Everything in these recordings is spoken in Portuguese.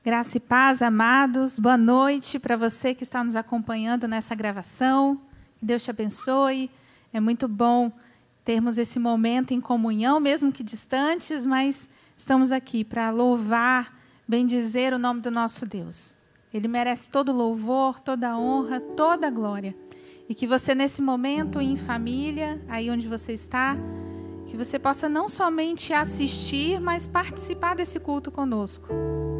Graça e paz, amados. Boa noite para você que está nos acompanhando nessa gravação. Que Deus te abençoe. É muito bom termos esse momento em comunhão, mesmo que distantes, mas estamos aqui para louvar, bendizer o nome do nosso Deus. Ele merece todo louvor, toda honra, toda glória. E que você, nesse momento, em família, aí onde você está, que você possa não somente assistir, mas participar desse culto conosco,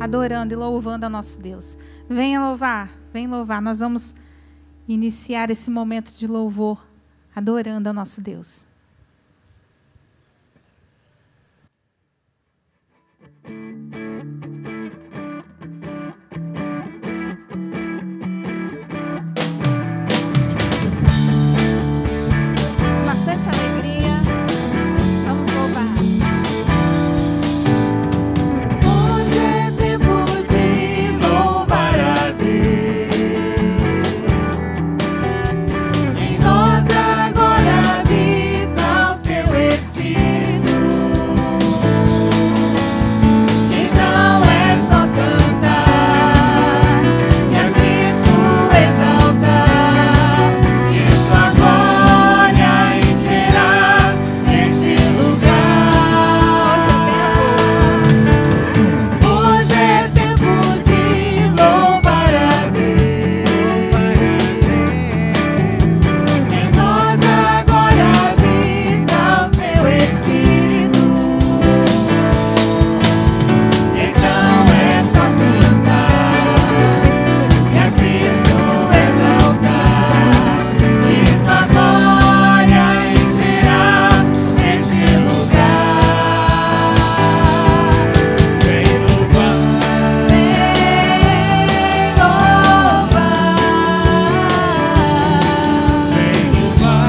adorando e louvando ao nosso Deus. Venha louvar, vem louvar. Nós vamos iniciar esse momento de louvor, adorando ao nosso Deus. Bastante alegria. Vamos louvar. Hoje é tempo de louvar a Deus. Em nós agora habita o seu Espírito. Então é só cantar e a Cristo exaltar, e sua glória encherá este lugar. Hoje é tempo de louvar a Deus. Em nós agora habita o seu Espírito. Então é só cantar e a Cristo exaltar, e sua glória encherá este lugar. Vem louvar, vem louvar,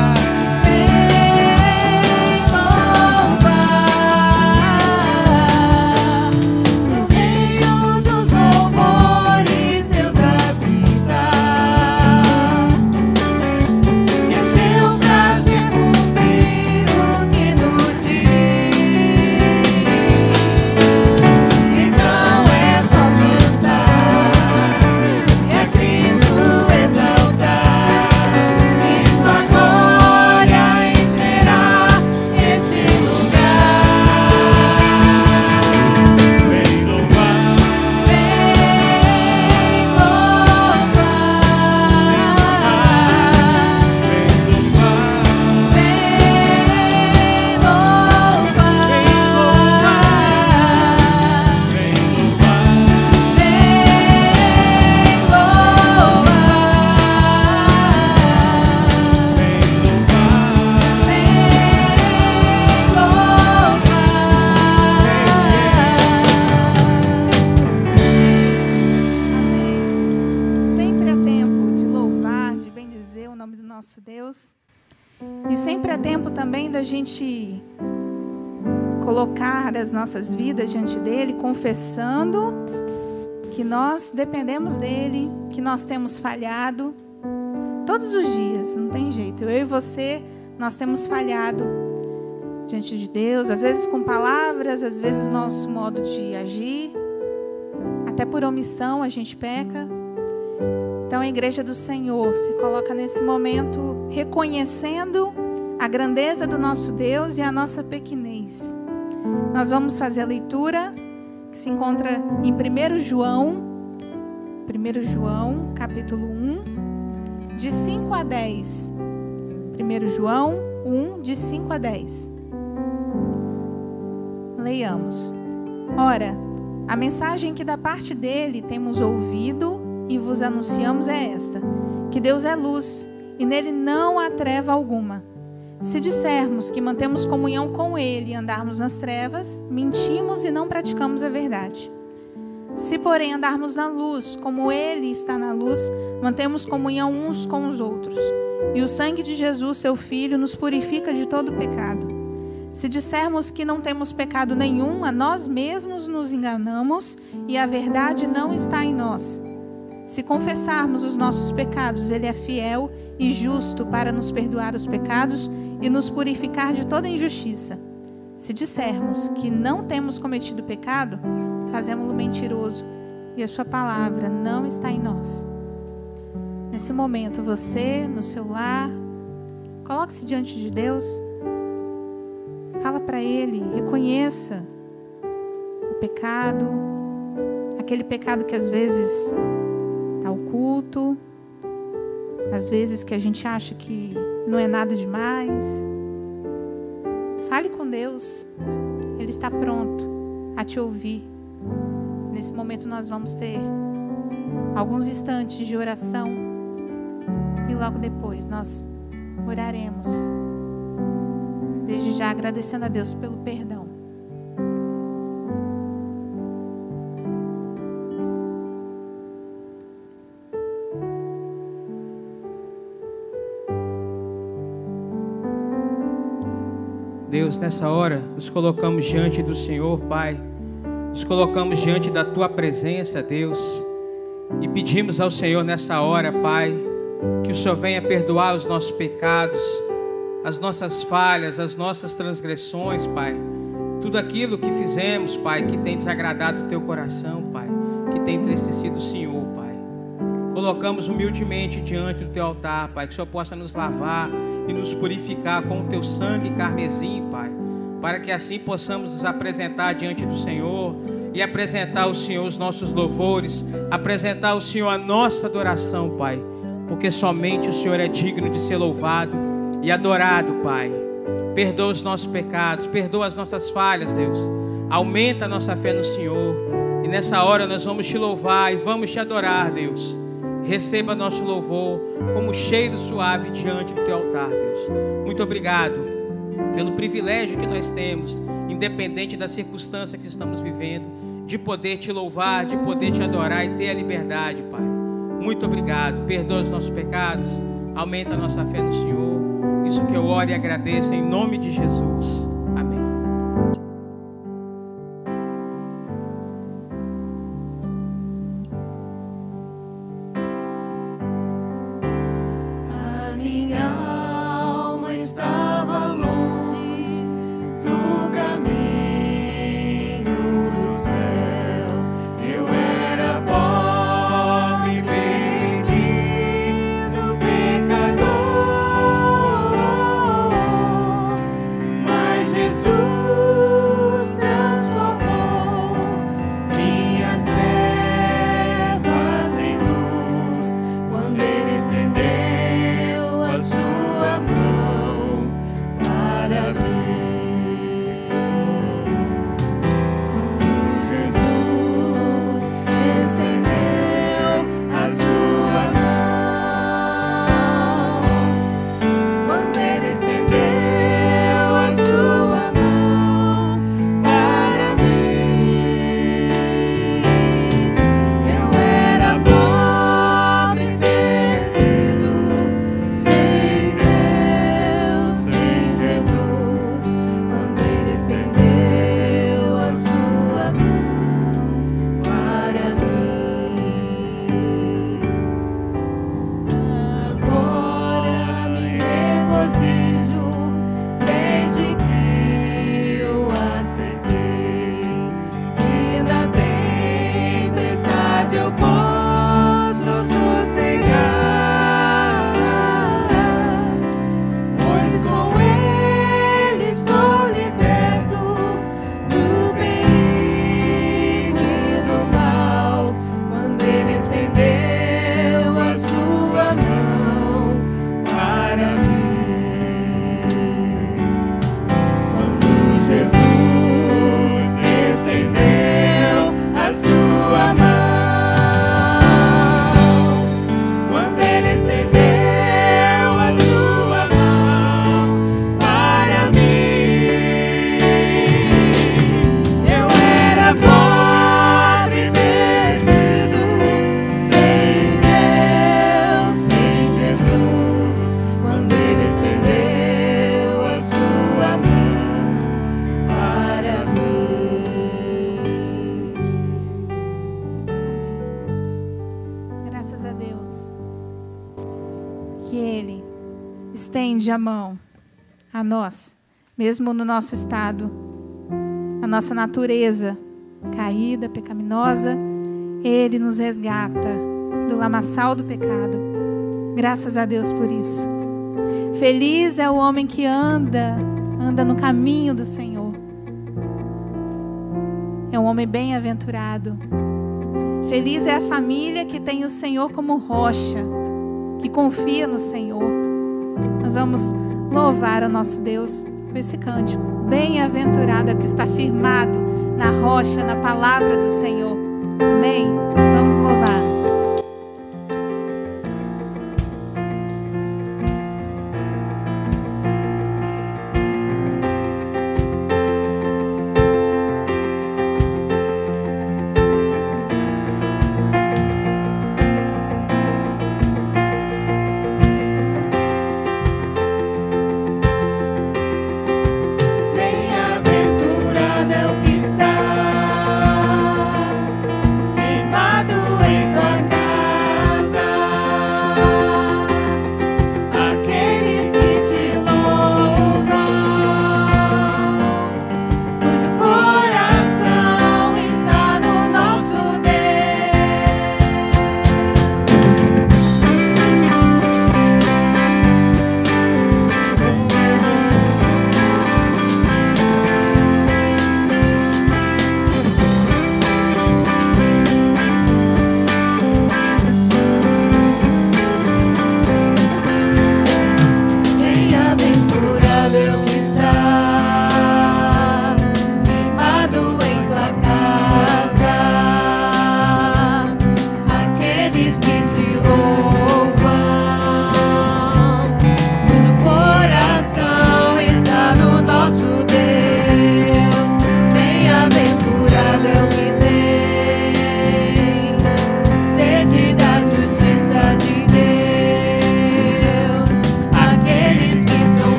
no meio dos louvores Deus habita. É seu prazer cumprir o que nos diz. Então é só cantar e a Cristo exaltar, e sua glória encherá este lugar. Vem louvar, vem Sempre há tempo de louvar, de bendizer o nome do nosso Deus. E sempre há tempo também da gente colocar as nossas vidas diante dele, confessando que nós dependemos dele, que nós temos falhado. Todos os dias, não tem jeito. Eu e você, nós temos falhado diante de Deus, às vezes com palavras, às vezes o nosso modo de agir, até por omissão a gente peca. Então a igreja do Senhor se coloca nesse momento reconhecendo a grandeza do nosso Deus e a nossa pequenez. Nós vamos fazer a leitura que se encontra em 1 João, capítulo 1, de 5 a 10. 1 João 1, de 5 a 10. Leiamos. Ora, a mensagem que da parte dele temos ouvido e vos anunciamos é esta: que Deus é luz e nele não há treva alguma. Se dissermos que mantemos comunhão com ele e andarmos nas trevas, mentimos e não praticamos a verdade. Se, porém, andarmos na luz, como ele está na luz, mantemos comunhão uns com os outros. E o sangue de Jesus, seu Filho, nos purifica de todo pecado. Se dissermos que não temos pecado nenhum, a nós mesmos nos enganamos e a verdade não está em nós. Se confessarmos os nossos pecados, ele é fiel e justo para nos perdoar os pecados e nos purificar de toda injustiça. Se dissermos que não temos cometido pecado, fazemos-lo mentiroso e a sua palavra não está em nós. Nesse momento, você, no seu lar, coloque-se diante de Deus, fala para Ele, reconheça o pecado, aquele pecado que às vezes está oculto, às vezes que a gente acha que não é nada demais. Fale com Deus, Ele está pronto a te ouvir. Nesse momento nós vamos ter alguns instantes de oração e logo depois nós oraremos, desde já agradecendo a Deus pelo perdão. Deus, nessa hora, nos colocamos diante do Senhor, Pai. Nos colocamos diante da Tua presença, Deus. E pedimos ao Senhor nessa hora, Pai, que o Senhor venha perdoar os nossos pecados, as nossas falhas, as nossas transgressões, Pai. Tudo aquilo que fizemos, Pai, que tem desagradado o Teu coração, Pai. Que tem entristecido o Senhor, Pai. Colocamos humildemente diante do Teu altar, Pai. Que o Senhor possa nos lavar e nos purificar com o Teu sangue carmesim, Pai, para que assim possamos nos apresentar diante do Senhor e apresentar ao Senhor os nossos louvores, apresentar ao Senhor a nossa adoração, Pai, porque somente o Senhor é digno de ser louvado e adorado, Pai. Perdoa os nossos pecados, perdoa as nossas falhas, Deus, aumenta a nossa fé no Senhor, e nessa hora nós vamos Te louvar e vamos Te adorar, Deus. Receba nosso louvor como cheiro suave diante do Teu altar, Deus. Muito obrigado pelo privilégio que nós temos, independente da circunstância que estamos vivendo, de poder Te louvar, de poder Te adorar e ter a liberdade, Pai. Muito obrigado. Perdoa os nossos pecados, aumenta a nossa fé no Senhor. Isso que eu oro e agradeço em nome de Jesus. Amém. Minha alma estava longe do caminho do céu. Eu era pobre, perdido, pecador, mas Jesus transformou minhas trevas em luz quando Ele estendeu a sua mão para mim. Quando Jesus estendeu a sua mão, quando Ele estendeu a sua mão para mim, eu era pobre, perdido, sem Deus, sem Jesus, quando Ele estendeu a sua mão para mim. Agora me regozijo desde que eu aceitei, e na tempestade eu posso sossegar, pois com Ele estou liberto do perigo e do mal. Quando Ele estendeu a sua mão para mim, quando Jesus estendeu a sua mão, quando Ele estendeu a sua mão para mim, eu era pobre, perdido, sem Deus, sem Jesus, quando Ele estendeu a sua mão para mim. Graças a Deus que Ele estende a mão a nós, mesmo no nosso estado, na nossa natureza caída, pecaminosa. Ele nos resgata do lamaçal do pecado. Graças a Deus por isso. Feliz é o homem que anda no caminho do Senhor. É um homem bem-aventurado. Feliz é a família que tem o Senhor como rocha, que confia no Senhor. Nós vamos louvar o nosso Deus com esse cântico. Bem-aventurado é o que está firmado na rocha, na palavra do Senhor. Amém? Vamos louvar.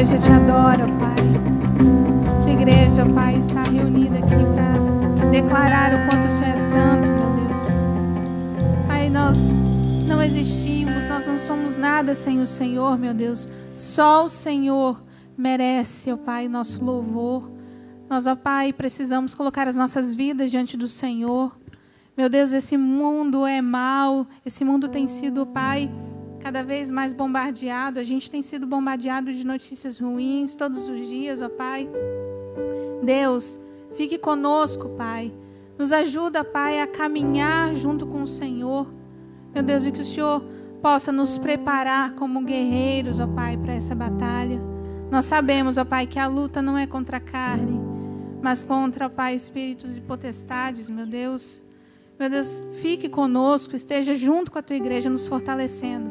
igreja te adora, ó Pai. Tua igreja, ó Pai, está reunida aqui para declarar o quanto o Senhor é santo, meu Deus. Pai, nós não existimos, nós não somos nada sem o Senhor, meu Deus. Só o Senhor merece, ó Pai, nosso louvor. Nós, ó Pai, precisamos colocar as nossas vidas diante do Senhor. Meu Deus, esse mundo é mau, esse mundo tem sido, Pai, cada vez mais bombardeado. A gente tem sido bombardeado de notícias ruins todos os dias, ó Pai. Deus, fique conosco, Pai. Nos ajuda, Pai, a caminhar junto com o Senhor. Meu Deus, e que o Senhor possa nos preparar como guerreiros, ó Pai, para essa batalha. Nós sabemos, ó Pai, que a luta não é contra a carne, mas contra, ó Pai, espíritos e potestades, meu Deus. Meu Deus, fique conosco, esteja junto com a tua igreja, nos fortalecendo.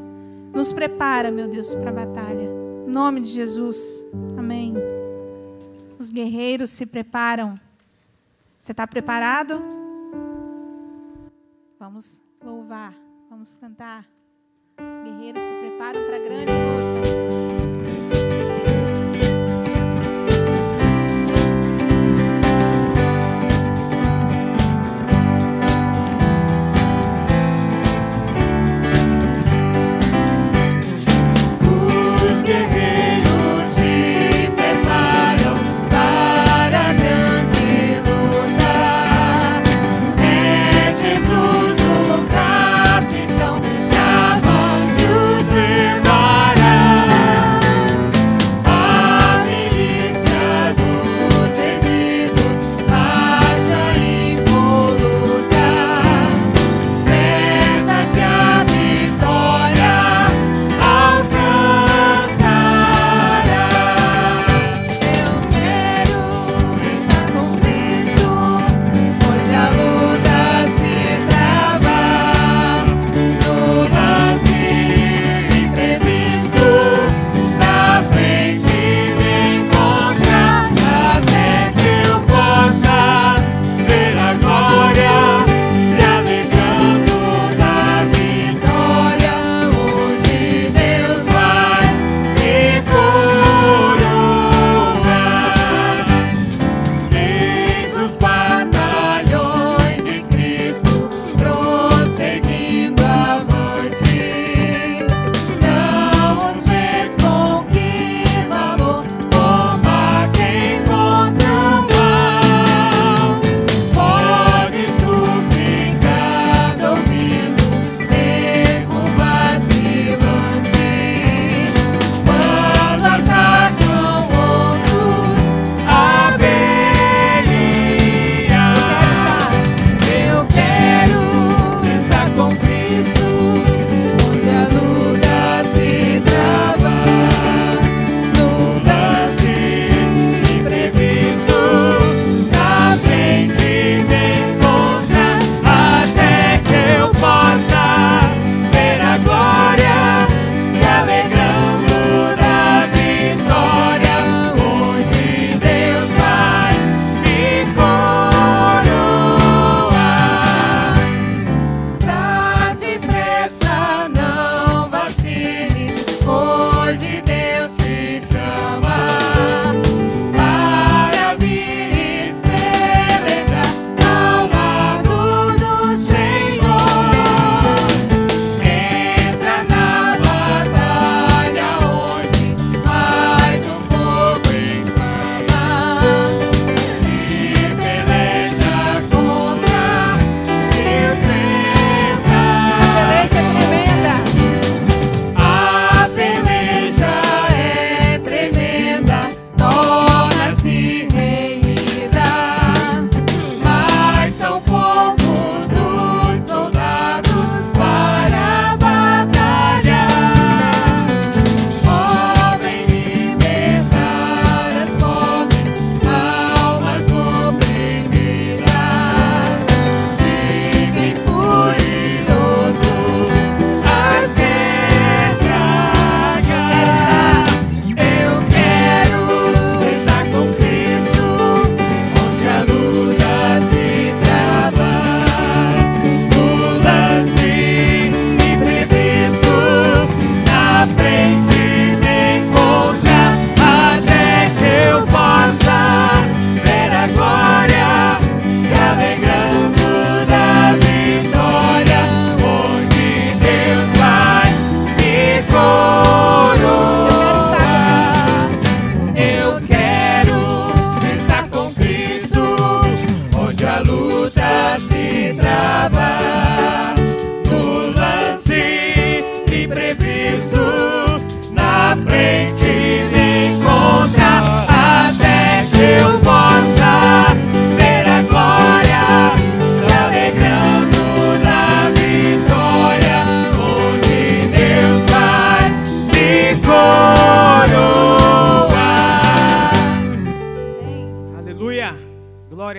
Nos prepara, meu Deus, para a batalha. Em nome de Jesus. Amém. Os guerreiros se preparam. Você está preparado? Vamos louvar, vamos cantar. Os guerreiros se preparam para a grande luta. Levará.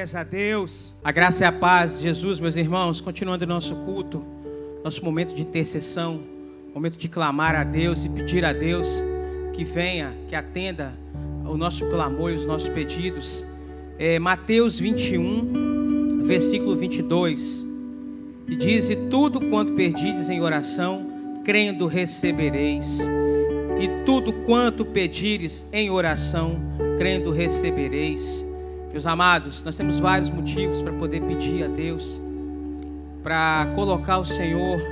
Glórias a Deus. A graça e a paz de Jesus, meus irmãos, continuando o nosso culto, nosso momento de intercessão, momento de clamar a Deus e pedir a Deus que venha, que atenda o nosso clamor e os nossos pedidos. Mateus 21, versículo 22, e diz: e tudo quanto pedides em oração, crendo recebereis. E tudo quanto pedires em oração, crendo recebereis. Meus amados, nós temos vários motivos para poder pedir a Deus, para colocar o Senhor,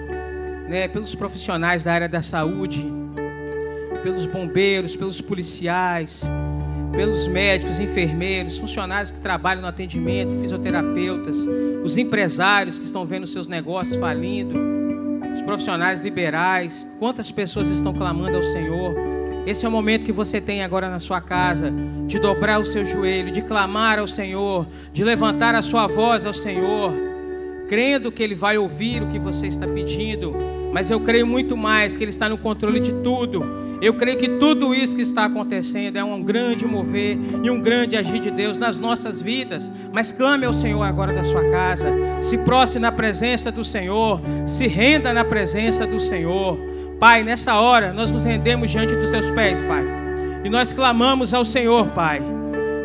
pelos profissionais da área da saúde, pelos bombeiros, pelos policiais, pelos médicos, enfermeiros, funcionários que trabalham no atendimento, fisioterapeutas, os empresários que estão vendo seus negócios falindo, os profissionais liberais. Quantas pessoas estão clamando ao Senhor? Esse é o momento que você tem agora na sua casa, de dobrar o seu joelho, de clamar ao Senhor, de levantar a sua voz ao Senhor, crendo que Ele vai ouvir o que você está pedindo. Mas eu creio muito mais que Ele está no controle de tudo. Eu creio que tudo isso que está acontecendo é um grande mover e um grande agir de Deus nas nossas vidas. Mas clame ao Senhor agora da sua casa, se prostre na presença do Senhor, se renda na presença do Senhor. Pai, nessa hora nós nos rendemos diante dos teus pés, Pai, e nós clamamos ao Senhor, Pai,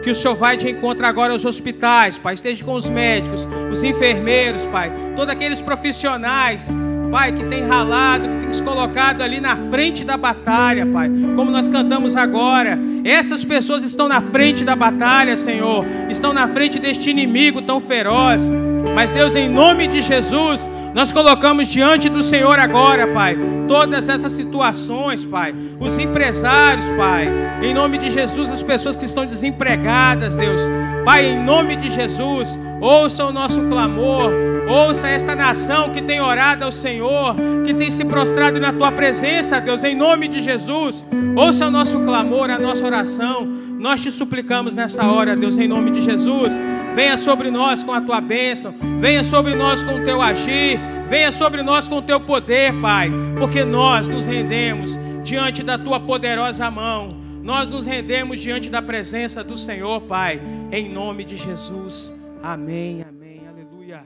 que o Senhor vai de encontro agora aos hospitais, Pai, esteja com os médicos, os enfermeiros, Pai, todos aqueles profissionais, Pai, que tem ralado, que tem se colocado ali na frente da batalha, Pai, como nós cantamos agora. Essas pessoas estão na frente da batalha, Senhor, estão na frente deste inimigo tão feroz. Mas Deus, em nome de Jesus, nós colocamos diante do Senhor agora, Pai, todas essas situações, Pai, os empresários, Pai, em nome de Jesus, as pessoas que estão desempregadas, Deus, Pai, em nome de Jesus, ouça o nosso clamor, ouça esta nação que tem orado ao Senhor, que tem se prostrado na Tua presença, Deus, em nome de Jesus, ouça o nosso clamor, a nossa oração. Nós te suplicamos nessa hora, Deus, em nome de Jesus. Venha sobre nós com a Tua bênção, venha sobre nós com o Teu agir, venha sobre nós com o Teu poder, Pai, porque nós nos rendemos diante da Tua poderosa mão, nós nos rendemos diante da presença do Senhor, Pai, em nome de Jesus. Amém, amém, aleluia.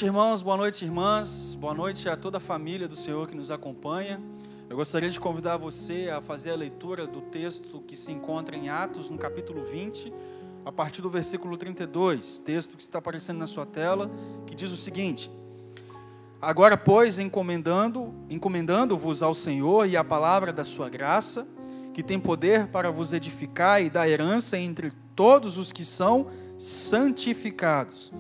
noite, irmãos, boa noite, irmãs, boa noite a toda a família do Senhor que nos acompanha. Eu gostaria de convidar você a fazer a leitura do texto que se encontra em Atos, no capítulo 20, a partir do versículo 32, texto que está aparecendo na sua tela, que diz o seguinte: agora, pois, encomendando-vos ao Senhor e à palavra da sua graça, que tem poder para vos edificar e dar herança entre todos os que são santificados.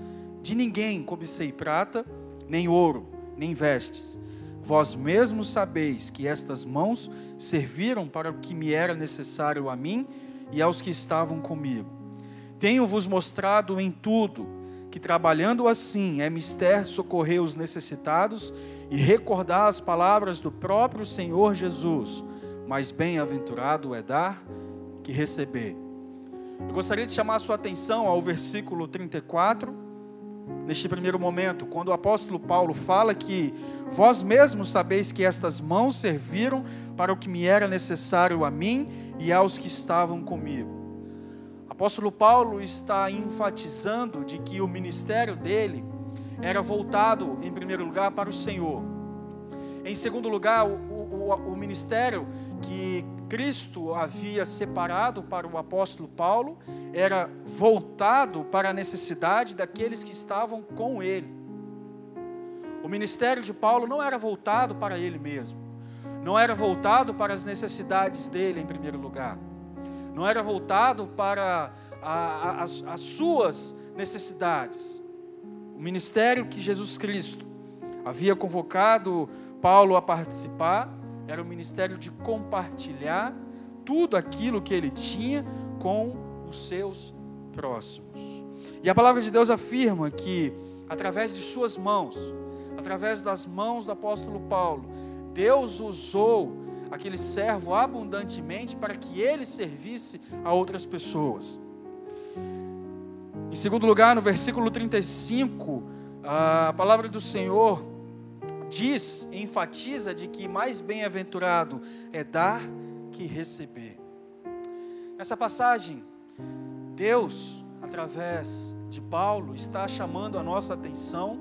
De ninguém cobicei prata, nem ouro, nem vestes. Vós mesmos sabeis que estas mãos serviram para o que me era necessário a mim e aos que estavam comigo. Tenho-vos mostrado em tudo que, trabalhando assim, é mister socorrer os necessitados e recordar as palavras do próprio Senhor Jesus. Mas bem-aventurado é dar que receber. Eu gostaria de chamar a sua atenção ao versículo 34, neste primeiro momento, quando o apóstolo Paulo fala que vós mesmos sabeis que estas mãos serviram para o que me era necessário a mim e aos que estavam comigo. O apóstolo Paulo está enfatizando de que o ministério dele era voltado, em primeiro lugar, para o Senhor. Em segundo lugar, o ministério que Cristo havia separado para o apóstolo Paulo era voltado para a necessidade daqueles que estavam com ele. O ministério de Paulo não era voltado para ele mesmo, não era voltado para as necessidades dele em primeiro lugar, não era voltado para as suas necessidades. O ministério que Jesus Cristo havia convocado Paulo a participar era o ministério de compartilhar tudo aquilo que ele tinha com os seus próximos. E a palavra de Deus afirma que, através de suas mãos, através das mãos do apóstolo Paulo, Deus usou aquele servo abundantemente para que ele servisse a outras pessoas. Em segundo lugar, no versículo 35, a palavra do Senhor enfatiza de que mais bem-aventurado é dar que receber. Nessa passagem, Deus, através de Paulo, está chamando a nossa atenção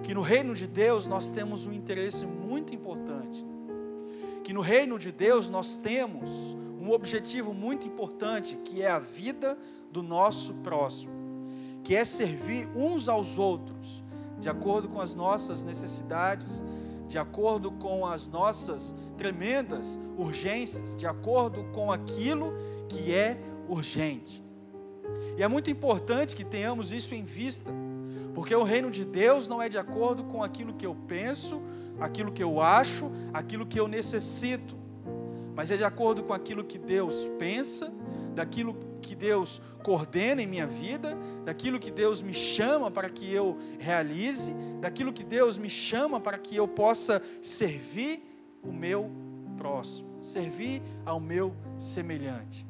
que no reino de Deus nós temos um interesse muito importante, que no reino de Deus nós temos um objetivo muito importante, que é a vida do nosso próximo, que é servir uns aos outros, de acordo com as nossas necessidades, de acordo com as nossas tremendas urgências, de acordo com aquilo que é urgente. E é muito importante que tenhamos isso em vista, porque o reino de Deus não é de acordo com aquilo que eu penso, aquilo que eu acho, aquilo que eu necessito, mas é de acordo com aquilo que Deus pensa, daquilo que Deus coordena em minha vida, daquilo que Deus me chama para que eu realize, daquilo que Deus me chama para que eu possa servir o meu próximo, servir ao meu semelhante.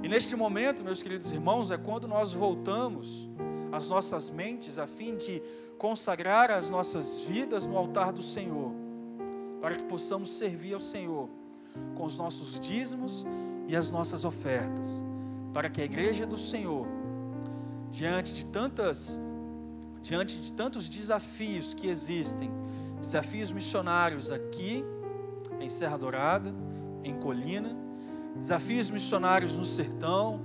E neste momento, meus queridos irmãos, é quando nós voltamos as nossas mentes a fim de consagrar as nossas vidas no altar do Senhor, para que possamos servir ao Senhor com os nossos dízimos e as nossas ofertas, para que a igreja do Senhor, diante de tantos desafios que existem, desafios missionários aqui em Serra Dourada, em Colina, desafios missionários no sertão,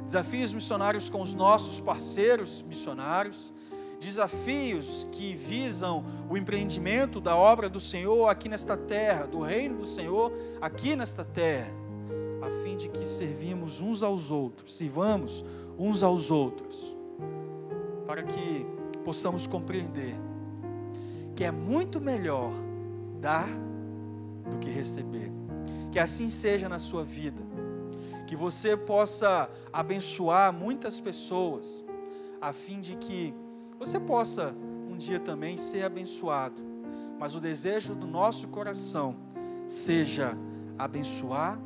desafios missionários com os nossos parceiros missionários, desafios que visam o empreendimento da obra do Senhor aqui nesta terra, do reino do Senhor aqui nesta terra, a fim de que sirvamos uns aos outros, para que possamos compreender que é muito melhor dar do que receber. Que assim seja na sua vida, que você possa abençoar muitas pessoas, a fim de que você possa um dia também ser abençoado, mas o desejo do nosso coração seja abençoar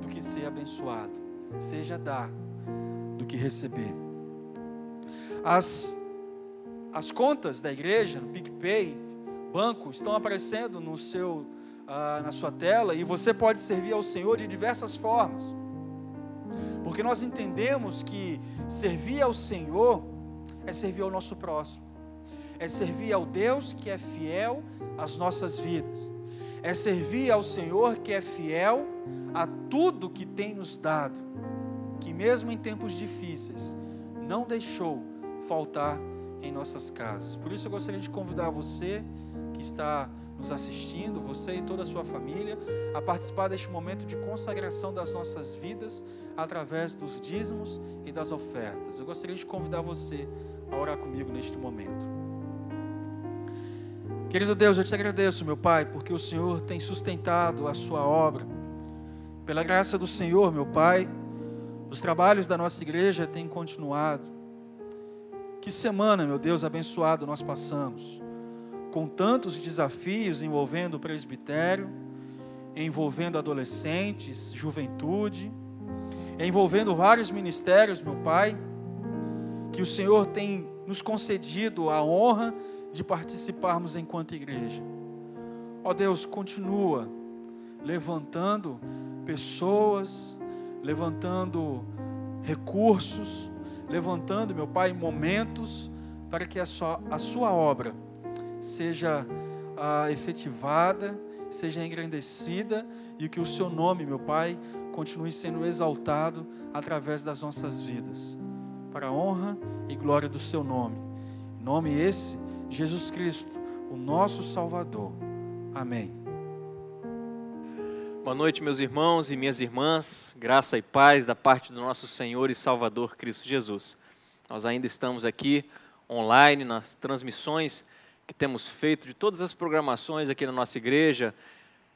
do que ser abençoado, seja dar do que receber. As contas da igreja, no PicPay, banco, estão aparecendo na sua tela, e você pode servir ao Senhor de diversas formas, porque nós entendemos que servir ao Senhor é servir ao nosso próximo. é servir ao Deus que é fiel às nossas vidas. É servir ao Senhor que é fiel a tudo que tem nos dado, que mesmo em tempos difíceis, não deixou faltar em nossas casas. Por isso eu gostaria de convidar você que está nos assistindo, você e toda a sua família, a participar deste momento de consagração das nossas vidas através dos dízimos e das ofertas. Eu gostaria de convidar você a orar comigo neste momento. Querido Deus, eu te agradeço, meu Pai, porque o Senhor tem sustentado a sua obra. Pela graça do Senhor, meu Pai, os trabalhos da nossa igreja têm continuado. Que semana, meu Deus, abençoado nós passamos, com tantos desafios envolvendo o presbitério, envolvendo adolescentes, juventude, envolvendo vários ministérios, meu Pai, que o Senhor tem nos concedido a honra de participarmos enquanto igreja. Ó Deus, continua levantando pessoas, levantando recursos, levantando, meu Pai, momentos para que a sua obra seja efetivada, seja engrandecida e que o seu nome, meu Pai, continue sendo exaltado através das nossas vidas, para a honra e glória do seu nome. Em nome esse, Jesus Cristo, o nosso Salvador. Amém. Boa noite, meus irmãos e minhas irmãs, graça e paz da parte do nosso Senhor e Salvador Cristo Jesus. Nós ainda estamos aqui online nas transmissões que temos feito de todas as programações aqui na nossa igreja,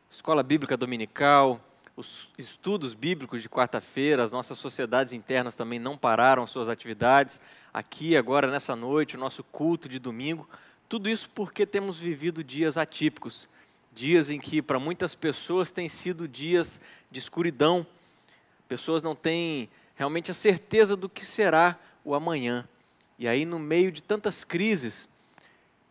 Escola Bíblica Dominical, os estudos bíblicos de quarta-feira, as nossas sociedades internas também não pararam suas atividades, aqui agora nessa noite, o nosso culto de domingo, tudo isso porque temos vivido dias atípicos, dias em que para muitas pessoas têm sido dias de escuridão, pessoas não têm realmente a certeza do que será o amanhã, e aí no meio de tantas crises,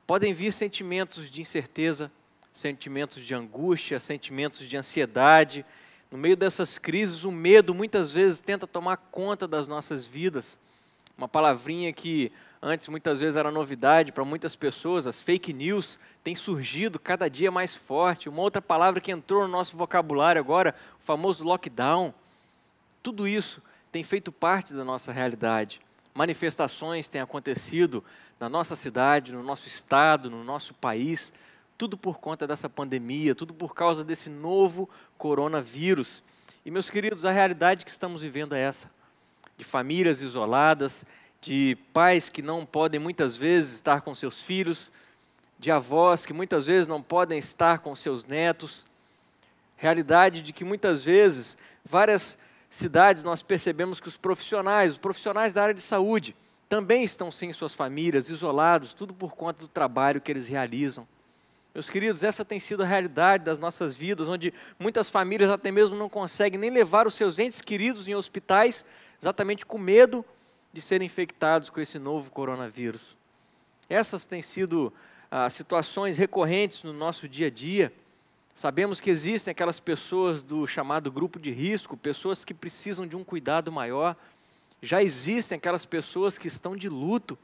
podem vir sentimentos de incerteza, sentimentos de angústia, sentimentos de ansiedade. No meio dessas crises, o medo muitas vezes tenta tomar conta das nossas vidas. Uma palavrinha que antes muitas vezes era novidade para muitas pessoas, as fake news, tem surgido cada dia mais forte. Uma outra palavra que entrou no nosso vocabulário agora, o famoso lockdown. Tudo isso tem feito parte da nossa realidade. Manifestações têm acontecido na nossa cidade, no nosso estado, no nosso país, tudo por conta dessa pandemia, tudo por causa desse novo coronavírus. E, meus queridos, a realidade que estamos vivendo é essa, de famílias isoladas, de pais que não podem muitas vezes estar com seus filhos, de avós que muitas vezes não podem estar com seus netos, realidade de que muitas vezes, várias cidades nós percebemos que os profissionais da área de saúde, também estão sem suas famílias, isolados, tudo por conta do trabalho que eles realizam. Meus queridos, essa tem sido a realidade das nossas vidas, onde muitas famílias até mesmo não conseguem nem levar os seus entes queridos em hospitais, exatamente com medo de serem infectados com esse novo coronavírus. Essas têm sido situações recorrentes no nosso dia a dia. Sabemos que existem aquelas pessoas do chamado grupo de risco, pessoas que precisam de um cuidado maior. Já existem aquelas pessoas que estão de luto,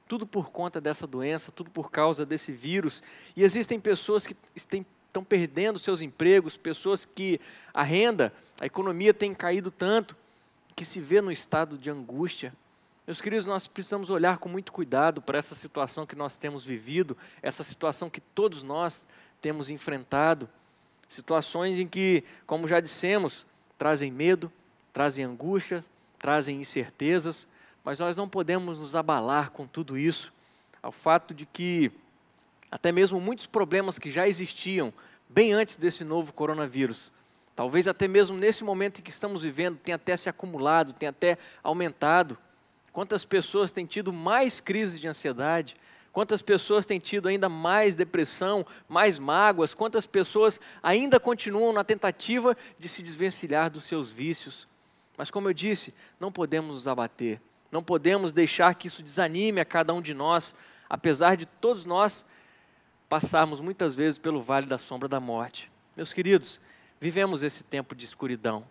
tudo por conta dessa doença, tudo por causa desse vírus. E existem pessoas que estão perdendo seus empregos, pessoas que a renda, a economia tem caído tanto, que se vê no estado de angústia. Meus queridos, nós precisamos olhar com muito cuidado para essa situação que nós temos vivido, essa situação que todos nós temos enfrentado. Situações em que, como já dissemos, trazem medo, trazem angústia, trazem incertezas, mas nós não podemos nos abalar com tudo isso, ao fato de que até mesmo muitos problemas que já existiam bem antes desse novo coronavírus, talvez até mesmo nesse momento em que estamos vivendo, tenha até se acumulado, tenha até aumentado. Quantas pessoas têm tido mais crises de ansiedade, quantas pessoas têm tido ainda mais depressão, mais mágoas, quantas pessoas ainda continuam na tentativa de se desvencilhar dos seus vícios. Mas como eu disse, não podemos nos abater, não podemos deixar que isso desanime a cada um de nós, apesar de todos nós passarmos muitas vezes pelo vale da sombra da morte. Meus queridos, vivemos esse tempo de escuridão,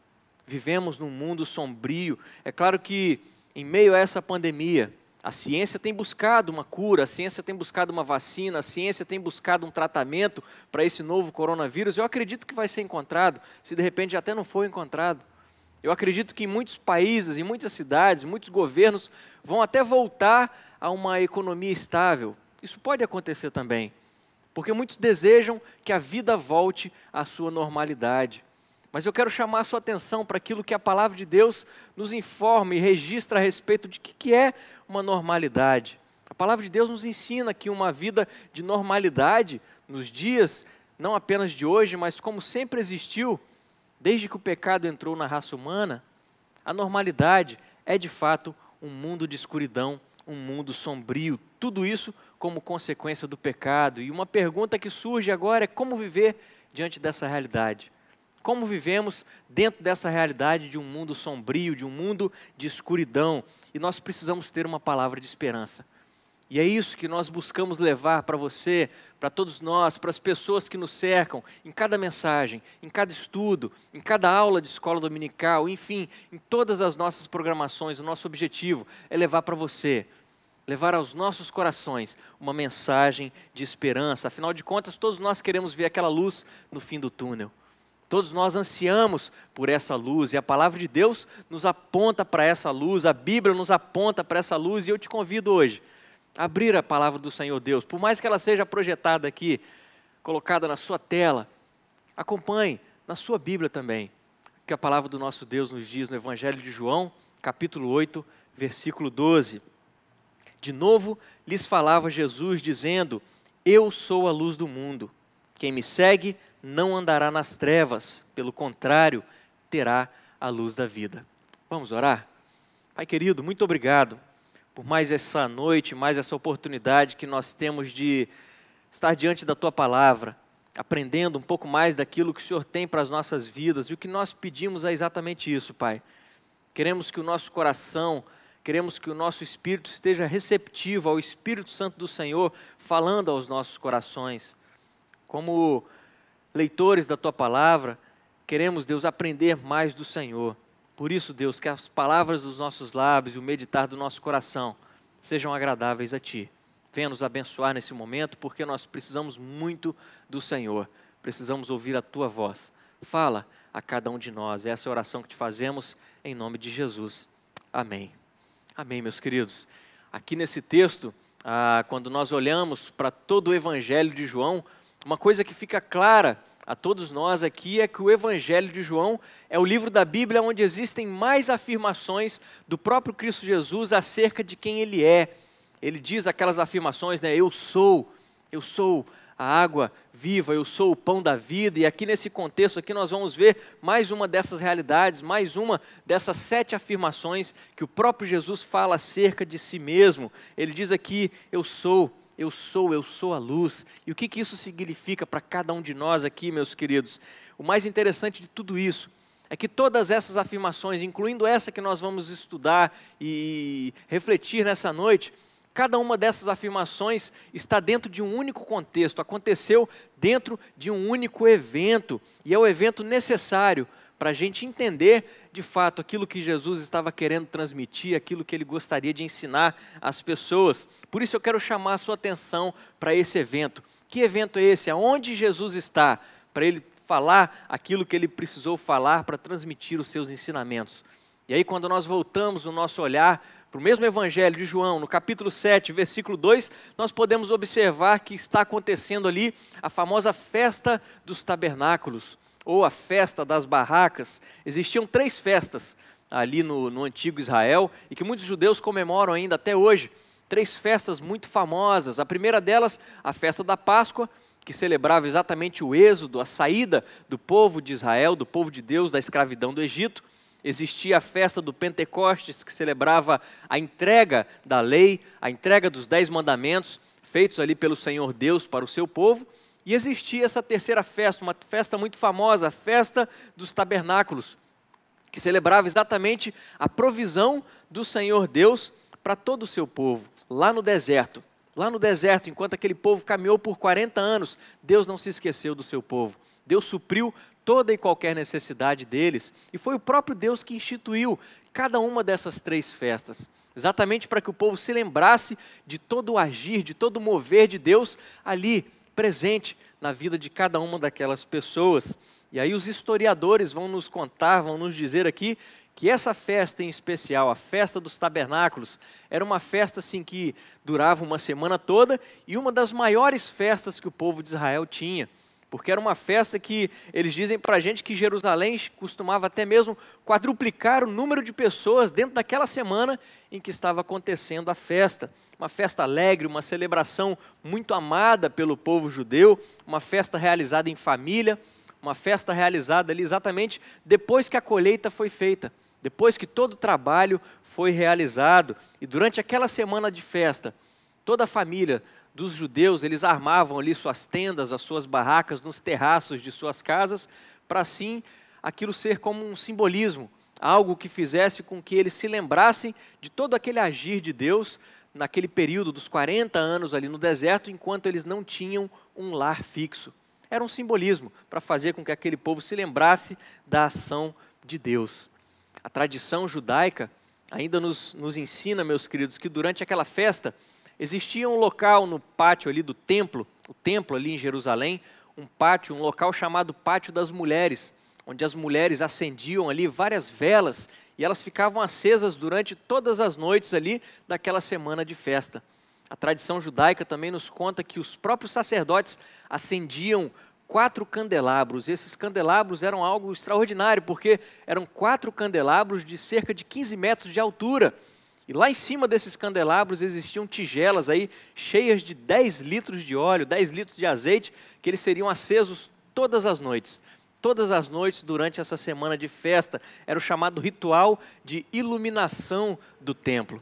vivemos num mundo sombrio. É claro que em meio a essa pandemia, A ciência tem buscado uma cura, a ciência tem buscado uma vacina, a ciência tem buscado um tratamento para esse novo coronavírus. Eu acredito que vai ser encontrado, se de repente até não for encontrado. Eu acredito que em muitos países, em muitas cidades, muitos governos vão até voltar a uma economia estável. Isso pode acontecer também, porque muitos desejam que a vida volte à sua normalidade. Mas eu quero chamar a sua atenção para aquilo que a palavra de Deus nos informa e registra a respeito de que é uma normalidade. A palavra de Deus nos ensina que uma vida de normalidade nos dias, não apenas de hoje, mas como sempre existiu, desde que o pecado entrou na raça humana, a normalidade é de fato um mundo de escuridão, um mundo sombrio, tudo isso como consequência do pecado. E uma pergunta que surge agora é como viver diante dessa realidade? Como vivemos dentro dessa realidade de um mundo sombrio, de um mundo de escuridão? E nós precisamos ter uma palavra de esperança. E é isso que nós buscamos levar para você, para todos nós, para as pessoas que nos cercam, em cada mensagem, em cada estudo, em cada aula de escola dominical, enfim, em todas as nossas programações. O nosso objetivo é levar para você, levar aos nossos corações uma mensagem de esperança. Afinal de contas, todos nós queremos ver aquela luz no fim do túnel. Todos nós ansiamos por essa luz e a palavra de Deus nos aponta para essa luz, a Bíblia nos aponta para essa luz e eu te convido hoje a abrir a palavra do Senhor Deus. Por mais que ela seja projetada aqui, colocada na sua tela, acompanhe na sua Bíblia também, que a palavra do nosso Deus nos diz no Evangelho de João, capítulo 8, versículo 12. De novo lhes falava Jesus dizendo: eu sou a luz do mundo, quem me segue não andará nas trevas, pelo contrário, terá a luz da vida. Vamos orar? Pai querido, muito obrigado por mais essa noite, mais essa oportunidade que nós temos de estar diante da Tua palavra, aprendendo um pouco mais daquilo que o Senhor tem para as nossas vidas. E o que nós pedimos é exatamente isso, Pai. Queremos que o nosso coração, queremos que o nosso espírito esteja receptivo ao Espírito Santo do Senhor, falando aos nossos corações. Como leitores da Tua palavra, queremos, Deus, aprender mais do Senhor. Por isso, Deus, que as palavras dos nossos lábios e o meditar do nosso coração sejam agradáveis a Ti. Venha nos abençoar nesse momento, porque nós precisamos muito do Senhor. Precisamos ouvir a Tua voz. Fala a cada um de nós. Essa é a oração que te fazemos em nome de Jesus. Amém. Amém, meus queridos. Aqui nesse texto, quando nós olhamos para todo o Evangelho de João, uma coisa que fica clara a todos nós aqui é que o Evangelho de João é o livro da Bíblia onde existem mais afirmações do próprio Cristo Jesus acerca de quem Ele é. Ele diz aquelas afirmações, né? Eu sou a água viva, eu sou o pão da vida. E aqui nesse contexto aqui nós vamos ver mais uma dessas realidades, mais uma dessas 7 afirmações que o próprio Jesus fala acerca de si mesmo. Ele diz aqui, eu sou a luz. E o que isso significa para cada um de nós aqui, meus queridos? O mais interessante de tudo isso é que todas essas afirmações, incluindo essa que nós vamos estudar e refletir nessa noite, cada uma dessas afirmações está dentro de um único contexto, aconteceu dentro de um único evento, e é o evento necessário para a gente entender de fato aquilo que Jesus estava querendo transmitir, aquilo que Ele gostaria de ensinar às pessoas. Por isso eu quero chamar a sua atenção para esse evento. Que evento é esse? Aonde Jesus está para Ele falar aquilo que Ele precisou falar para transmitir os seus ensinamentos? E aí quando nós voltamos o nosso olhar para o mesmo Evangelho de João, no capítulo 7, versículo 2, nós podemos observar que está acontecendo ali a famosa festa dos tabernáculos, ou a festa das barracas. Existiam 3 festas ali no antigo Israel, e que muitos judeus comemoram ainda até hoje. 3 festas muito famosas. A primeira delas, a festa da Páscoa, que celebrava exatamente o êxodo, a saída do povo de Israel, do povo de Deus, da escravidão do Egito. Existia a festa do Pentecostes, que celebrava a entrega da lei, a entrega dos 10 mandamentos, feitos ali pelo Senhor Deus para o seu povo. E existia essa terceira festa, uma festa muito famosa, a festa dos tabernáculos, que celebrava exatamente a provisão do Senhor Deus para todo o seu povo, lá no deserto. Lá no deserto, enquanto aquele povo caminhou por 40 anos, Deus não se esqueceu do seu povo. Deus supriu toda e qualquer necessidade deles. E foi o próprio Deus que instituiu cada uma dessas 3 festas. exatamente para que o povo se lembrasse de todo o agir, de todo o mover de Deus ali, presente na vida de cada uma daquelas pessoas. E aí os historiadores vão nos contar, vão nos dizer aqui, que essa festa em especial, a festa dos tabernáculos, era uma festa assim que durava uma semana toda e uma das maiores festas que o povo de Israel tinha. Porque era uma festa que eles dizem para a gente que Jerusalém costumava até mesmo quadruplicar o número de pessoas dentro daquela semana em que estava acontecendo a festa. Uma festa alegre, uma celebração muito amada pelo povo judeu, uma festa realizada em família, uma festa realizada ali exatamente depois que a colheita foi feita, depois que todo o trabalho foi realizado. E durante aquela semana de festa, toda a família dos judeus, eles armavam ali suas tendas, as suas barracas nos terraços de suas casas, para assim aquilo ser como um simbolismo, algo que fizesse com que eles se lembrassem de todo aquele agir de Deus naquele período dos 40 anos ali no deserto, enquanto eles não tinham um lar fixo. Era um simbolismo para fazer com que aquele povo se lembrasse da ação de Deus. A tradição judaica ainda nos ensina, meus queridos, que durante aquela festa existia um local no pátio ali do templo, o templo ali em Jerusalém, um pátio, um local chamado Pátio das Mulheres, onde as mulheres acendiam ali várias velas e elas ficavam acesas durante todas as noites ali daquela semana de festa. A tradição judaica também nos conta que os próprios sacerdotes acendiam 4 candelabros. Esses candelabros eram algo extraordinário, porque eram 4 candelabros de cerca de 15 metros de altura. E lá em cima desses candelabros existiam tigelas aí cheias de 10 litros de óleo, 10 litros de azeite, que eles seriam acesos todas as noites. Todas as noites durante essa semana de festa. Era o chamado ritual de iluminação do templo.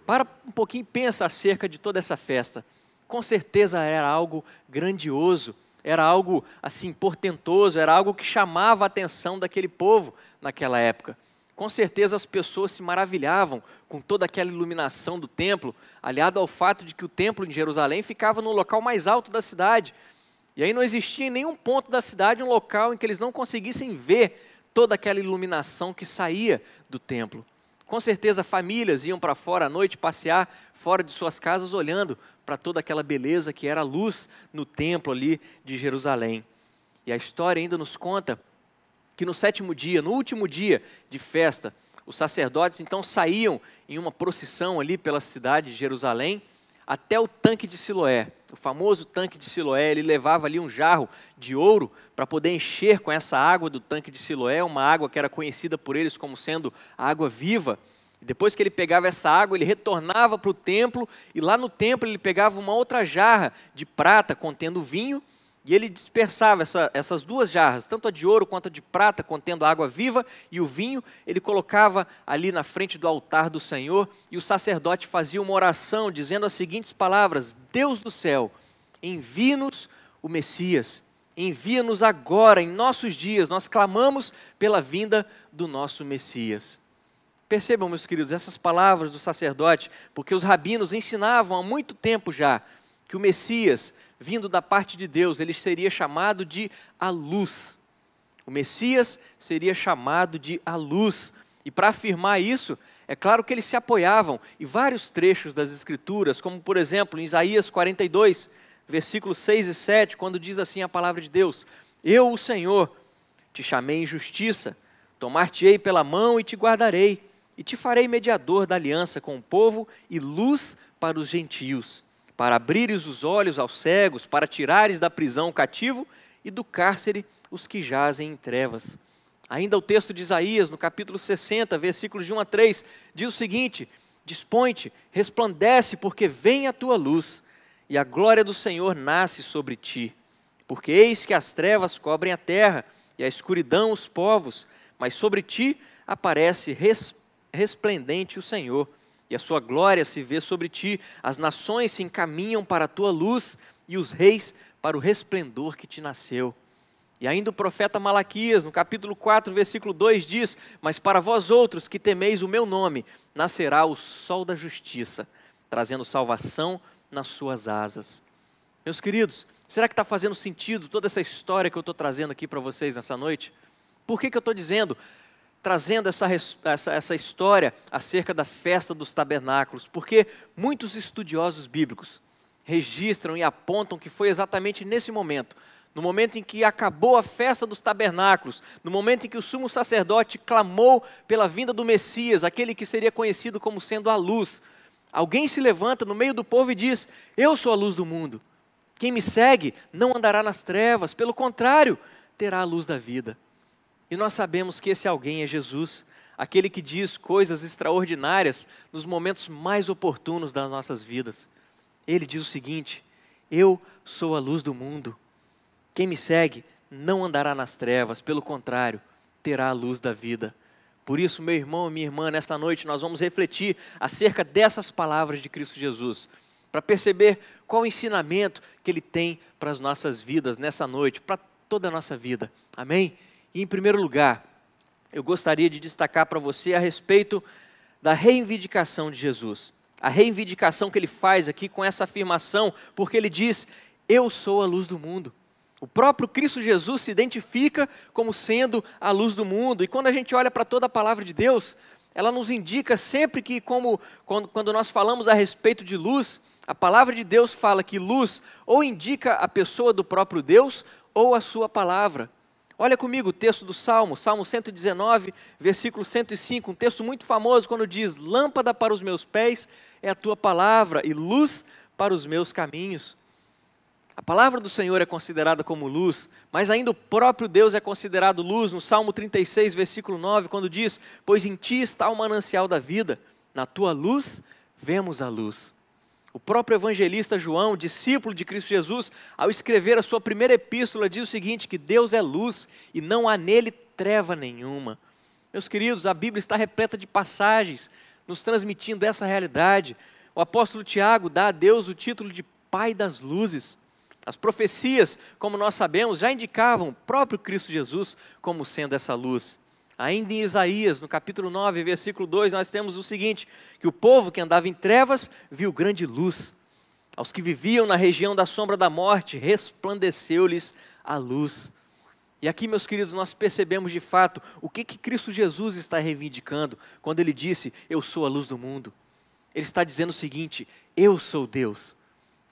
Para um pouquinho e pensa acerca de toda essa festa. Com certeza era algo grandioso, era algo assim portentoso, era algo que chamava a atenção daquele povo naquela época. Com certeza as pessoas se maravilhavam com toda aquela iluminação do templo, aliado ao fato de que o templo em Jerusalém ficava no local mais alto da cidade. E aí não existia em nenhum ponto da cidade um local em que eles não conseguissem ver toda aquela iluminação que saía do templo. Com certeza famílias iam para fora à noite passear fora de suas casas olhando para toda aquela beleza que era a luz no templo ali de Jerusalém. E a história ainda nos conta que no 7º dia, no último dia de festa, os sacerdotes então saíam em uma procissão ali pela cidade de Jerusalém até o tanque de Siloé, o famoso tanque de Siloé. Ele levava ali um jarro de ouro para poder encher com essa água do tanque de Siloé, uma água que era conhecida por eles como sendo a água viva. E depois que ele pegava essa água, ele retornava para o templo, e lá no templo ele pegava uma outra jarra de prata contendo vinho, e ele dispersava essas 2 jarras, tanto a de ouro quanto a de prata, contendo a água viva e o vinho, ele colocava ali na frente do altar do Senhor, e o sacerdote fazia uma oração dizendo as seguintes palavras: Deus do céu, envia-nos o Messias, envia-nos agora, em nossos dias, nós clamamos pela vinda do nosso Messias. Percebam, meus queridos, essas palavras do sacerdote, porque os rabinos ensinavam há muito tempo já que o Messias, vindo da parte de Deus, ele seria chamado de a luz. O Messias seria chamado de a luz. E para afirmar isso, é claro que eles se apoiavam em vários trechos das Escrituras, como por exemplo em Isaías 42, versículos 6 e 7, quando diz assim a palavra de Deus: Eu, o Senhor, te chamei em justiça, tomar-te-ei pela mão e te guardarei, e te farei mediador da aliança com o povo e luz para os gentios, para abrires os olhos aos cegos, para tirares da prisão o cativo e do cárcere os que jazem em trevas. Ainda o texto de Isaías, no capítulo 60, versículos de 1 a 3, diz o seguinte: Dispõe-te, resplandece, porque vem a tua luz, e a glória do Senhor nasce sobre ti. Porque eis que as trevas cobrem a terra, e a escuridão os povos, mas sobre ti aparece resplendente o Senhor, e a sua glória se vê sobre ti. As nações se encaminham para a tua luz, e os reis para o resplendor que te nasceu. E ainda o profeta Malaquias, no capítulo 4, versículo 2, diz: Mas para vós outros que temeis o meu nome, nascerá o sol da justiça, trazendo salvação nas suas asas. Meus queridos, será que está fazendo sentido toda essa história que eu estou trazendo aqui para vocês nessa noite? Por que eu estou dizendo? trazendo essa história acerca da festa dos tabernáculos, porque muitos estudiosos bíblicos registram e apontam que foi exatamente nesse momento, no momento em que acabou a festa dos tabernáculos, no momento em que o sumo sacerdote clamou pela vinda do Messias, aquele que seria conhecido como sendo a luz, alguém se levanta no meio do povo e diz: eu sou a luz do mundo. Quem me segue não andará nas trevas, pelo contrário, terá a luz da vida. E nós sabemos que esse alguém é Jesus, aquele que diz coisas extraordinárias nos momentos mais oportunos das nossas vidas. Ele diz o seguinte: eu sou a luz do mundo. Quem me segue não andará nas trevas, pelo contrário, terá a luz da vida. Por isso, meu irmão e minha irmã, nessa noite nós vamos refletir acerca dessas palavras de Cristo Jesus, para perceber qual o ensinamento que Ele tem para as nossas vidas nessa noite, para toda a nossa vida. Amém? E em primeiro lugar, eu gostaria de destacar para você a respeito da reivindicação de Jesus. A reivindicação que Ele faz aqui com essa afirmação, porque Ele diz: eu sou a luz do mundo. O próprio Cristo Jesus se identifica como sendo a luz do mundo. E quando a gente olha para toda a palavra de Deus, ela nos indica sempre que, quando nós falamos a respeito de luz, a palavra de Deus fala que luz ou indica a pessoa do próprio Deus ou a sua palavra. Olha comigo o texto do Salmo 119, versículo 105, um texto muito famoso quando diz: lâmpada para os meus pés é a tua palavra e luz para os meus caminhos. A palavra do Senhor é considerada como luz, mas ainda o próprio Deus é considerado luz. No Salmo 36, versículo 9, quando diz: pois em ti está o manancial da vida, na tua luz vemos a luz. O próprio evangelista João, discípulo de Cristo Jesus, ao escrever a sua primeira epístola, diz o seguinte: que Deus é luz e não há nele treva nenhuma. Meus queridos, a Bíblia está repleta de passagens nos transmitindo essa realidade. O apóstolo Tiago dá a Deus o título de Pai das luzes. As profecias, como nós sabemos, já indicavam o próprio Cristo Jesus como sendo essa luz. Ainda em Isaías, no capítulo 9, versículo 2, nós temos o seguinte: que o povo que andava em trevas viu grande luz. Aos que viviam na região da sombra da morte, resplandeceu-lhes a luz. E aqui, meus queridos, nós percebemos de fato o que Cristo Jesus está reivindicando quando Ele disse: eu sou a luz do mundo. Ele está dizendo o seguinte: eu sou Deus.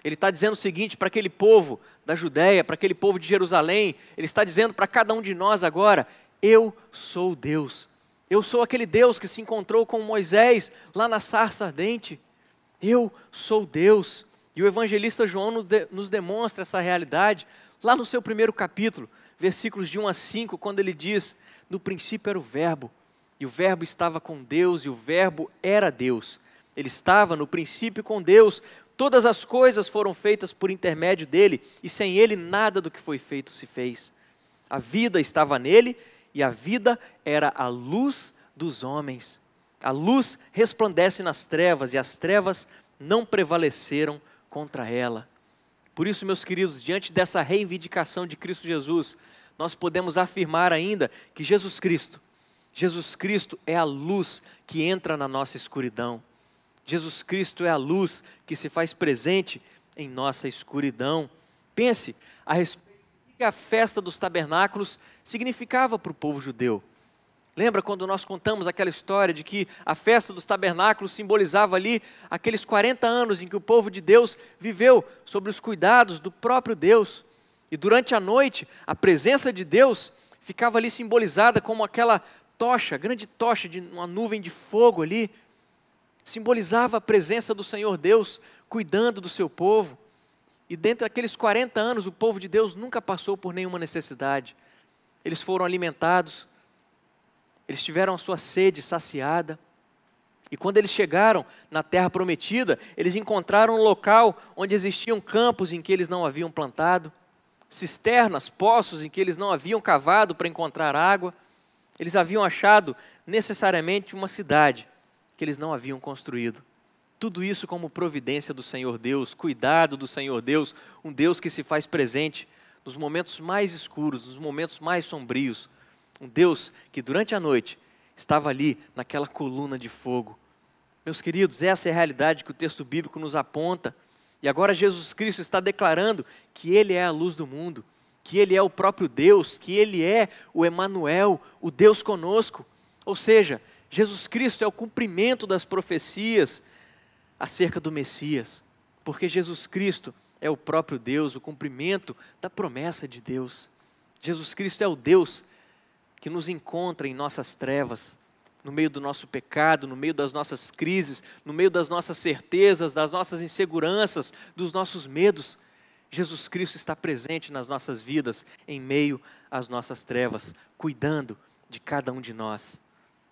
Ele está dizendo o seguinte para aquele povo da Judéia, para aquele povo de Jerusalém, Ele está dizendo para cada um de nós agora: eu sou Deus. Eu sou aquele Deus que se encontrou com Moisés lá na sarça ardente. Eu sou Deus. E o evangelista João nos demonstra essa realidade lá no seu primeiro capítulo, versículos de 1 a 5, quando ele diz: no princípio era o Verbo, e o Verbo estava com Deus, e o Verbo era Deus. Ele estava no princípio com Deus. Todas as coisas foram feitas por intermédio dele, e sem ele nada do que foi feito se fez. A vida estava nele, e a vida era a luz dos homens. A luz resplandece nas trevas, e as trevas não prevaleceram contra ela. Por isso, meus queridos, diante dessa reivindicação de Cristo Jesus, nós podemos afirmar ainda que Jesus Cristo é a luz que entra na nossa escuridão. Jesus Cristo é a luz que se faz presente em nossa escuridão. Pense a respeito do que a festa dos tabernáculos significava para o povo judeu. Lembra quando nós contamos aquela história de que a festa dos tabernáculos simbolizava ali aqueles 40 anos em que o povo de Deus viveu sob os cuidados do próprio Deus. E durante a noite, a presença de Deus ficava ali simbolizada como aquela tocha, grande tocha de uma nuvem de fogo ali. Simbolizava a presença do Senhor Deus cuidando do seu povo. E dentre aqueles 40 anos, o povo de Deus nunca passou por nenhuma necessidade. Eles foram alimentados, eles tiveram a sua sede saciada. E quando eles chegaram na terra prometida, eles encontraram um local onde existiam campos em que eles não haviam plantado, cisternas, poços em que eles não haviam cavado para encontrar água. Eles haviam achado necessariamente uma cidade que eles não haviam construído. Tudo isso como providência do Senhor Deus, cuidado do Senhor Deus, um Deus que se faz presente nos momentos mais escuros, nos momentos mais sombrios. Um Deus que durante a noite estava ali naquela coluna de fogo. Meus queridos, essa é a realidade que o texto bíblico nos aponta. E agora Jesus Cristo está declarando que Ele é a luz do mundo, que Ele é o próprio Deus, que Ele é o Emanuel, o Deus conosco. Ou seja, Jesus Cristo é o cumprimento das profecias acerca do Messias, porque Jesus Cristo é o próprio Deus, o cumprimento da promessa de Deus. Jesus Cristo é o Deus que nos encontra em nossas trevas, no meio do nosso pecado, no meio das nossas crises, no meio das nossas certezas, das nossas inseguranças, dos nossos medos. Jesus Cristo está presente nas nossas vidas, em meio às nossas trevas, cuidando de cada um de nós.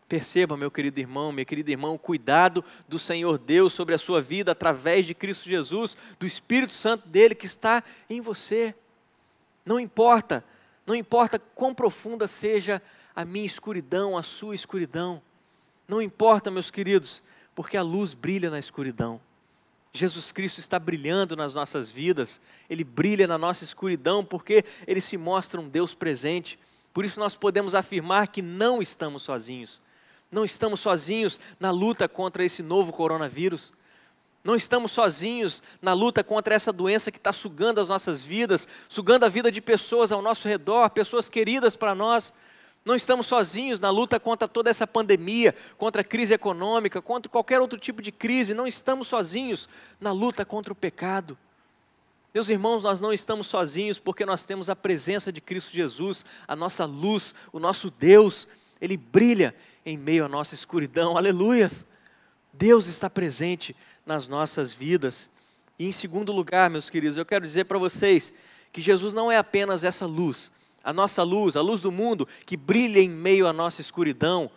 Perceba, meu querido irmão, minha querida irmã, o cuidado do Senhor Deus sobre a sua vida através de Cristo Jesus, do Espírito Santo dele que está em você. Não importa quão profunda seja a minha escuridão, a sua escuridão. Não importa, meus queridos, porque a luz brilha na escuridão. Jesus Cristo está brilhando nas nossas vidas, Ele brilha na nossa escuridão porque Ele se mostra um Deus presente. Por isso nós podemos afirmar que não estamos sozinhos. Não estamos sozinhos na luta contra esse novo coronavírus. Não estamos sozinhos na luta contra essa doença que está sugando as nossas vidas, sugando a vida de pessoas ao nosso redor, pessoas queridas para nós. Não estamos sozinhos na luta contra toda essa pandemia, contra a crise econômica, contra qualquer outro tipo de crise. Não estamos sozinhos na luta contra o pecado. Meus irmãos, nós não estamos sozinhos porque nós temos a presença de Cristo Jesus, a nossa luz, o nosso Deus. Ele brilha em meio à nossa escuridão. Aleluias! Deus está presente nas nossas vidas. E em segundo lugar, meus queridos, eu quero dizer para vocês que Jesus não é apenas essa luz, a nossa luz, a luz do mundo, que brilha em meio à nossa escuridão,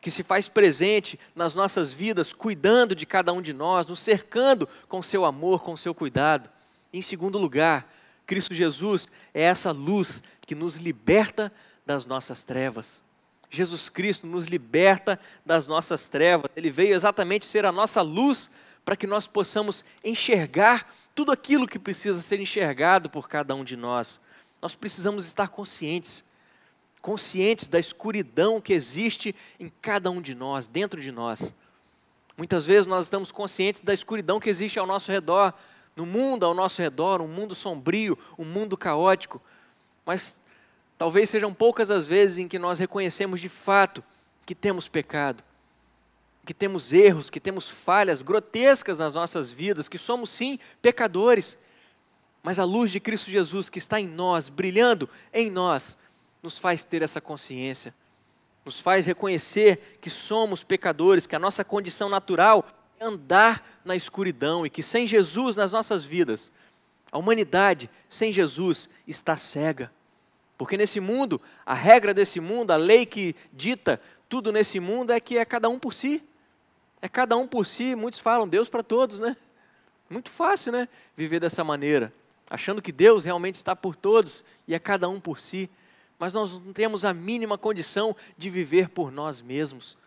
que se faz presente nas nossas vidas, cuidando de cada um de nós, nos cercando com seu amor, com seu cuidado. Em segundo lugar, Cristo Jesus é essa luz que nos liberta das nossas trevas. Jesus Cristo nos liberta das nossas trevas. Ele veio exatamente ser a nossa luz para que nós possamos enxergar tudo aquilo que precisa ser enxergado por cada um de nós. Nós precisamos estar conscientes da escuridão que existe em cada um de nós, dentro de nós. Muitas vezes nós estamos conscientes da escuridão que existe ao nosso redor, no mundo ao nosso redor, um mundo sombrio, um mundo caótico, mas talvez sejam poucas as vezes em que nós reconhecemos de fato que temos pecado, que temos erros, que temos falhas grotescas nas nossas vidas, que somos sim pecadores, mas a luz de Cristo Jesus que está em nós, brilhando em nós, nos faz ter essa consciência, nos faz reconhecer que somos pecadores, que a nossa condição natural é andar na escuridão e que sem Jesus nas nossas vidas, a humanidade sem Jesus está cega. Porque nesse mundo, a regra desse mundo, a lei que dita tudo nesse mundo é que é cada um por si. É cada um por si, muitos falam Deus para todos, né? Muito fácil, né? Viver dessa maneira, achando que Deus realmente está por todos e é cada um por si. Mas nós não temos a mínima condição de viver por nós mesmos.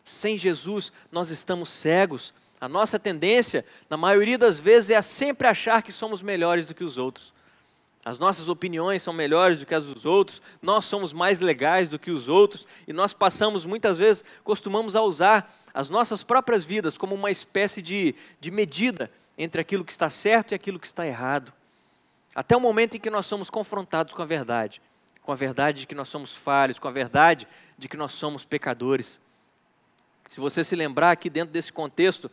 Sem Jesus, nós estamos cegos. A nossa tendência, na maioria das vezes, é sempre achar que somos melhores do que os outros. As nossas opiniões são melhores do que as dos outros, nós somos mais legais do que os outros, e nós passamos, muitas vezes, costumamos a usar as nossas próprias vidas como uma espécie de medida entre aquilo que está certo e aquilo que está errado. Até o momento em que nós somos confrontados com a verdade de que nós somos falhos, com a verdade de que nós somos pecadores. Se você se lembrar aqui dentro desse contexto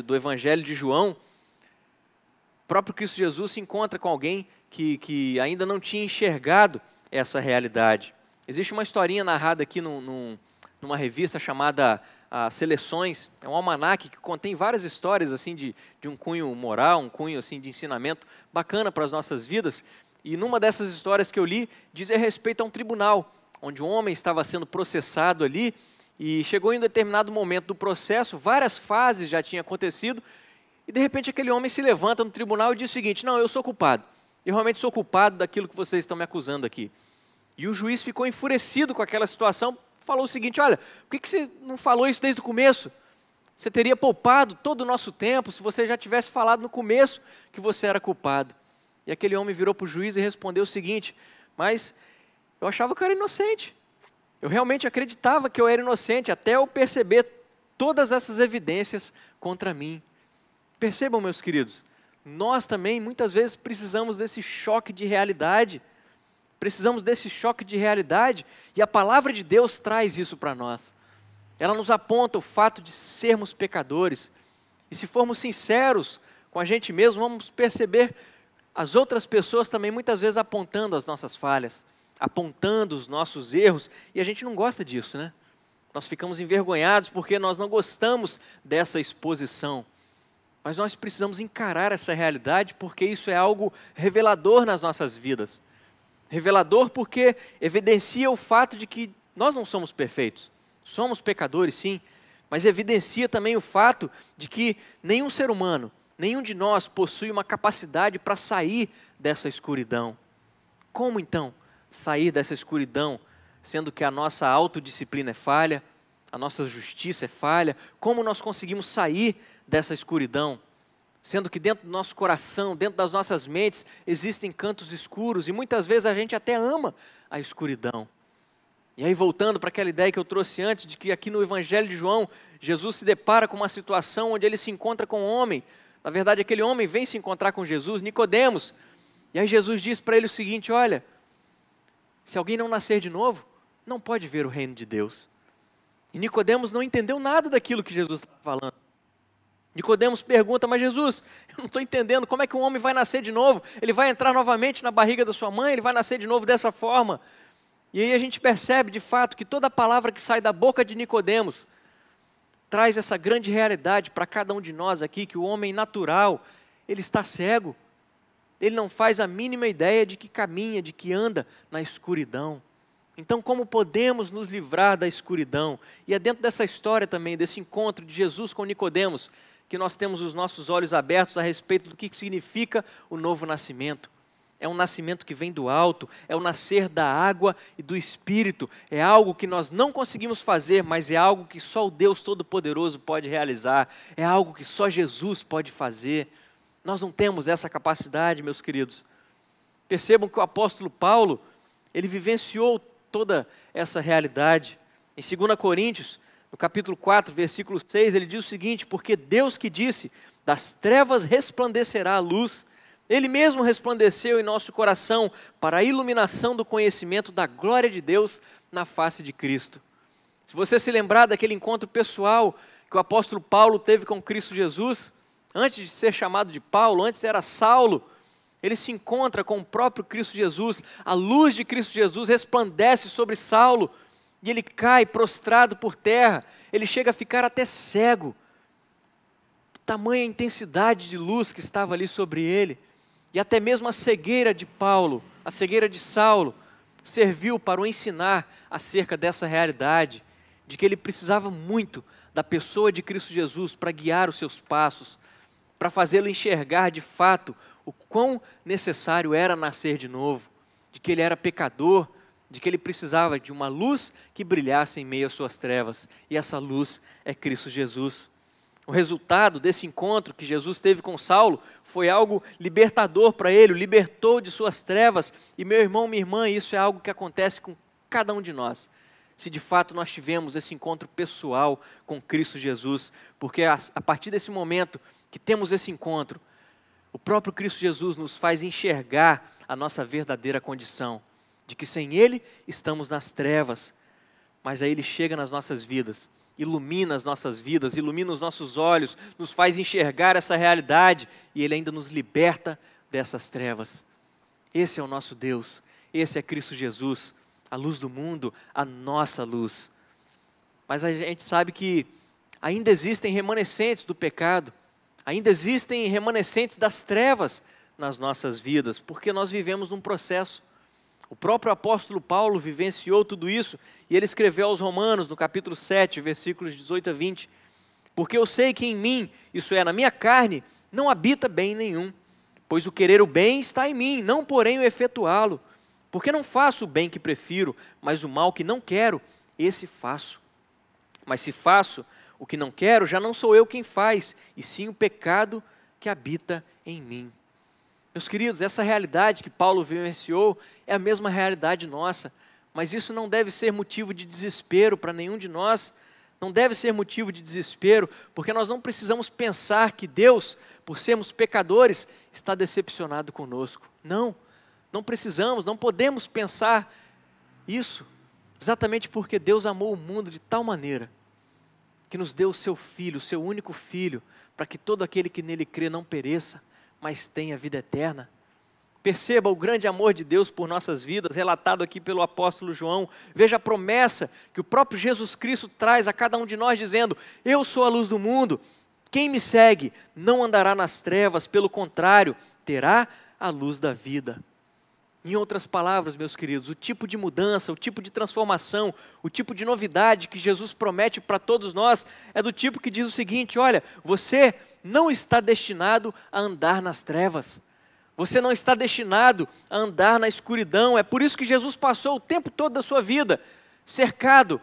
do Evangelho de João, o próprio Cristo Jesus se encontra com alguém que ainda não tinha enxergado essa realidade. Existe uma historinha narrada aqui numa revista chamada Seleções, é um almanaque que contém várias histórias assim de um cunho moral, um cunho assim de ensinamento bacana para as nossas vidas. E numa dessas histórias que eu li, diz a respeito a um tribunal, onde um homem estava sendo processado ali, e chegou em um determinado momento do processo, várias fases já tinham acontecido, e de repente aquele homem se levanta no tribunal e diz o seguinte: não, eu sou culpado, eu realmente sou culpado daquilo que vocês estão me acusando aqui. E o juiz ficou enfurecido com aquela situação, falou o seguinte: olha, por que você não falou isso desde o começo? Você teria poupado todo o nosso tempo se você já tivesse falado no começo que você era culpado. E aquele homem virou para o juiz e respondeu o seguinte: mas eu achava que eu era inocente. Eu realmente acreditava que eu era inocente, até eu perceber todas essas evidências contra mim. Percebam, meus queridos, nós também muitas vezes precisamos desse choque de realidade. Precisamos desse choque de realidade e a palavra de Deus traz isso para nós. Ela nos aponta o fato de sermos pecadores. E se formos sinceros com a gente mesmo, vamos perceber as outras pessoas também muitas vezes apontando as nossas falhas, apontando os nossos erros, e a gente não gosta disso, né? Nós ficamos envergonhados porque nós não gostamos dessa exposição. Mas nós precisamos encarar essa realidade porque isso é algo revelador nas nossas vidas. Revelador porque evidencia o fato de que nós não somos perfeitos. Somos pecadores, sim, mas evidencia também o fato de que nenhum ser humano, nenhum de nós possui uma capacidade para sair dessa escuridão. Como então sair dessa escuridão, sendo que a nossa autodisciplina é falha, a nossa justiça é falha? Como nós conseguimos sair dessa escuridão, sendo que dentro do nosso coração, dentro das nossas mentes, existem cantos escuros e muitas vezes a gente até ama a escuridão? E aí, voltando para aquela ideia que eu trouxe antes, de que aqui no Evangelho de João, Jesus se depara com uma situação onde ele se encontra com um homem. Na verdade, aquele homem vem se encontrar com Jesus, Nicodemos. E aí Jesus diz para ele o seguinte: olha, se alguém não nascer de novo, não pode ver o reino de Deus. E Nicodemos não entendeu nada daquilo que Jesus estava falando. Nicodemos pergunta: mas Jesus, eu não estou entendendo, como é que um homem vai nascer de novo? Ele vai entrar novamente na barriga da sua mãe? Ele vai nascer de novo dessa forma? E aí a gente percebe de fato que toda palavra que sai da boca de Nicodemos traz essa grande realidade para cada um de nós aqui, que o homem natural, ele está cego. Ele não faz a mínima ideia de que caminha, de que anda na escuridão. Então, como podemos nos livrar da escuridão? E é dentro dessa história também, desse encontro de Jesus com Nicodemos, que nós temos os nossos olhos abertos a respeito do que significa o novo nascimento. É um nascimento que vem do alto, é o nascer da água e do Espírito. É algo que nós não conseguimos fazer, mas é algo que só o Deus Todo-Poderoso pode realizar. É algo que só Jesus pode fazer. Nós não temos essa capacidade, meus queridos. Percebam que o apóstolo Paulo, ele vivenciou toda essa realidade. Em 2 Coríntios, no capítulo 4, versículo 6, ele diz o seguinte: porque Deus que disse, das trevas resplandecerá a luz, Ele mesmo resplandeceu em nosso coração para a iluminação do conhecimento da glória de Deus na face de Cristo. Se você se lembrar daquele encontro pessoal que o apóstolo Paulo teve com Cristo Jesus, antes de ser chamado de Paulo, antes era Saulo, ele se encontra com o próprio Cristo Jesus, a luz de Cristo Jesus resplandece sobre Saulo, e ele cai prostrado por terra, ele chega a ficar até cego, tamanha intensidade de luz que estava ali sobre ele. E até mesmo a cegueira de Paulo, a cegueira de Saulo, serviu para o ensinar acerca dessa realidade, de que ele precisava muito da pessoa de Cristo Jesus para guiar os seus passos, para fazê-lo enxergar de fato o quão necessário era nascer de novo, de que ele era pecador, de que ele precisava de uma luz que brilhasse em meio às suas trevas, e essa luz é Cristo Jesus. O resultado desse encontro que Jesus teve com Saulo foi algo libertador para ele, o libertou de suas trevas. E meu irmão, minha irmã, isso é algo que acontece com cada um de nós, se de fato nós tivemos esse encontro pessoal com Cristo Jesus, porque a partir desse momento que temos esse encontro, o próprio Cristo Jesus nos faz enxergar a nossa verdadeira condição, de que sem Ele estamos nas trevas, mas aí Ele chega nas nossas vidas, ilumina as nossas vidas, ilumina os nossos olhos, nos faz enxergar essa realidade e Ele ainda nos liberta dessas trevas. Esse é o nosso Deus, esse é Cristo Jesus, a luz do mundo, a nossa luz. Mas a gente sabe que ainda existem remanescentes do pecado, ainda existem remanescentes das trevas nas nossas vidas, porque nós vivemos num processo. O próprio apóstolo Paulo vivenciou tudo isso, e ele escreveu aos Romanos, no capítulo 7, versículos 18 a 20, porque eu sei que em mim, isso é, na minha carne, não habita bem nenhum, pois o querer o bem está em mim, não porém o efetuá-lo, porque não faço o bem que prefiro, mas o mal que não quero, esse faço. Mas se faço o que não quero, já não sou eu quem faz, e sim o pecado que habita em mim. Meus queridos, essa realidade que Paulo vivenciou é a mesma realidade nossa, mas isso não deve ser motivo de desespero para nenhum de nós, não deve ser motivo de desespero, porque nós não precisamos pensar que Deus, por sermos pecadores, está decepcionado conosco. Não, Não precisamos, não podemos pensar isso, exatamente porque Deus amou o mundo de tal maneira que nos deu o seu Filho, o seu único Filho, para que todo aquele que nele crê não pereça, mas tenha vida eterna. Perceba o grande amor de Deus por nossas vidas, relatado aqui pelo apóstolo João. Veja a promessa que o próprio Jesus Cristo traz a cada um de nós, dizendo: eu sou a luz do mundo, quem me segue não andará nas trevas, pelo contrário, terá a luz da vida. Em outras palavras, meus queridos, o tipo de mudança, o tipo de transformação, o tipo de novidade que Jesus promete para todos nós é do tipo que diz o seguinte: olha, você não está destinado a andar nas trevas, você não está destinado a andar na escuridão. É por isso que Jesus passou o tempo todo da sua vida cercado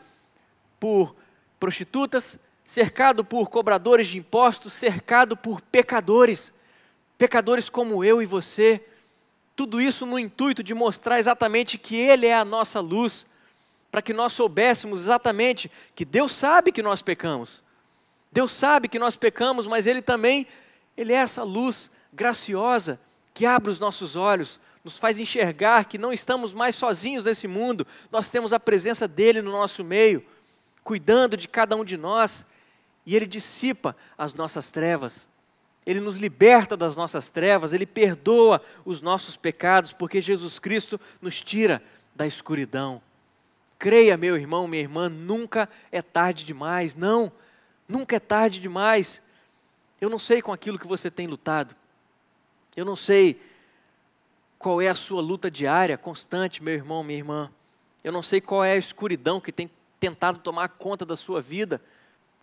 por prostitutas, cercado por cobradores de impostos, cercado por pecadores, pecadores como eu e você. Tudo isso no intuito de mostrar exatamente que Ele é a nossa luz, para que nós soubéssemos exatamente que Deus sabe que nós pecamos. Deus sabe que nós pecamos, mas Ele também, Ele é essa luz graciosa que abre os nossos olhos, nos faz enxergar que não estamos mais sozinhos nesse mundo, nós temos a presença dEle no nosso meio, cuidando de cada um de nós, e Ele dissipa as nossas trevas. Ele nos liberta das nossas trevas, Ele perdoa os nossos pecados, porque Jesus Cristo nos tira da escuridão. Creia, meu irmão, minha irmã, nunca é tarde demais. Não, nunca é tarde demais. Eu não sei com aquilo que você tem lutado. Eu não sei qual é a sua luta diária, constante, meu irmão, minha irmã. Eu não sei qual é a escuridão que tem tentado tomar conta da sua vida.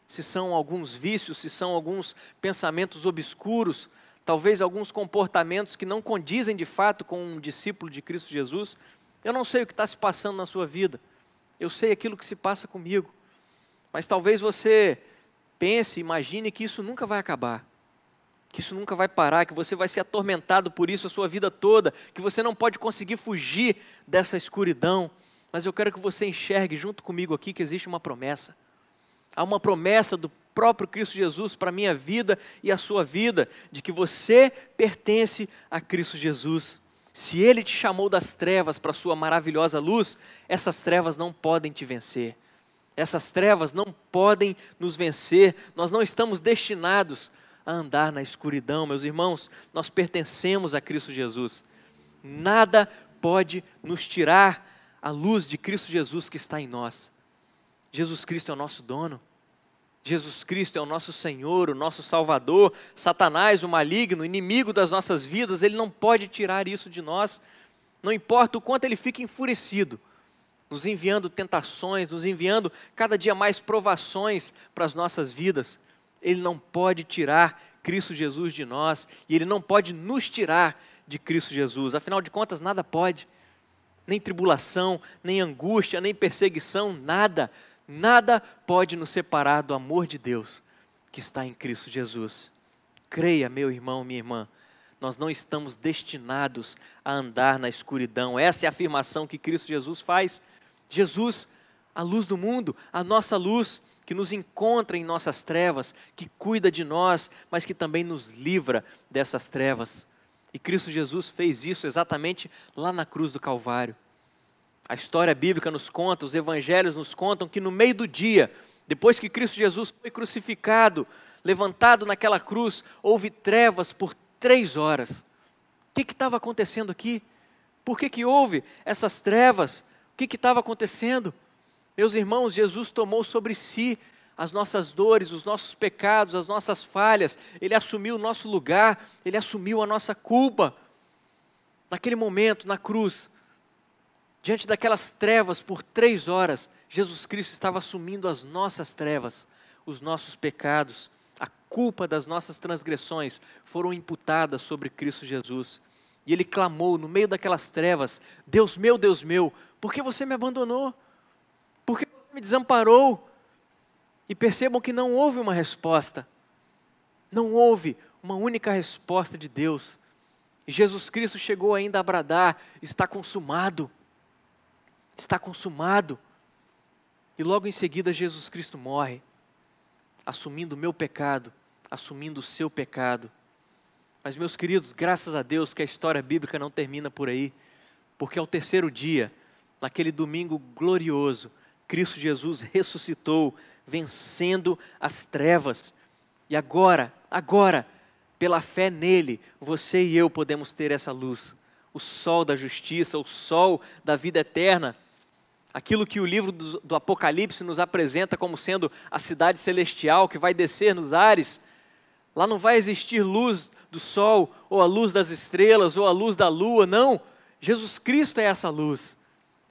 Se são alguns vícios, se são alguns pensamentos obscuros, talvez alguns comportamentos que não condizem de fato com um discípulo de Cristo Jesus. Eu não sei o que está se passando na sua vida, eu sei aquilo que se passa comigo, mas talvez você pense, imagine que isso nunca vai acabar, que isso nunca vai parar, que você vai ser atormentado por isso a sua vida toda, que você não pode conseguir fugir dessa escuridão. Mas eu quero que você enxergue junto comigo aqui que existe uma promessa. Há uma promessa do próprio Cristo Jesus para a minha vida e a sua vida, de que você pertence a Cristo Jesus. Se Ele te chamou das trevas para a sua maravilhosa luz, essas trevas não podem te vencer. Essas trevas não podem nos vencer. Nós não estamos destinados a andar na escuridão, meus irmãos. Nós pertencemos a Cristo Jesus. Nada pode nos tirar a luz de Cristo Jesus que está em nós. Jesus Cristo é o nosso dono, Jesus Cristo é o nosso Senhor, o nosso Salvador. Satanás, o maligno, inimigo das nossas vidas, ele não pode tirar isso de nós, não importa o quanto ele fique enfurecido, nos enviando tentações, nos enviando cada dia mais provações para as nossas vidas. Ele não pode tirar Cristo Jesus de nós, e Ele não pode nos tirar de Cristo Jesus. Afinal de contas, nada pode, nem tribulação, nem angústia, nem perseguição, nada pode nos separar do amor de Deus que está em Cristo Jesus. Creia, meu irmão, minha irmã, nós não estamos destinados a andar na escuridão. Essa é a afirmação que Cristo Jesus faz. Jesus, a luz do mundo, a nossa luz, que nos encontra em nossas trevas, que cuida de nós, mas que também nos livra dessas trevas. E Cristo Jesus fez isso exatamente lá na cruz do Calvário. A história bíblica nos conta, os evangelhos nos contam que no meio do dia, depois que Cristo Jesus foi crucificado, levantado naquela cruz, houve trevas por 3 horas. O que estava acontecendo aqui? Por que houve essas trevas? O que estava acontecendo? Meus irmãos, Jesus tomou sobre si as nossas dores, os nossos pecados, as nossas falhas. Ele assumiu o nosso lugar, Ele assumiu a nossa culpa. Naquele momento, na cruz, diante daquelas trevas por 3 horas, Jesus Cristo estava assumindo as nossas trevas, os nossos pecados. A culpa das nossas transgressões foram imputadas sobre Cristo Jesus. E Ele clamou no meio daquelas trevas: Deus meu, por que você me abandonou? Por que você me desamparou? E percebam que não houve uma resposta. Não houve uma única resposta de Deus. E Jesus Cristo chegou ainda a bradar: está consumado. Está consumado. E logo em seguida Jesus Cristo morre, assumindo o meu pecado, assumindo o seu pecado. Mas, meus queridos, graças a Deus que a história bíblica não termina por aí. porque ao terceiro dia, naquele domingo glorioso, Cristo Jesus ressuscitou, vencendo as trevas. E agora, pela fé nele, você e eu podemos ter essa luz, o sol da justiça, o sol da vida eterna, aquilo que o livro do Apocalipse nos apresenta como sendo a cidade celestial que vai descer nos ares. Lá não vai existir luz do sol, ou a luz das estrelas, ou a luz da lua, não. Jesus Cristo é essa luz.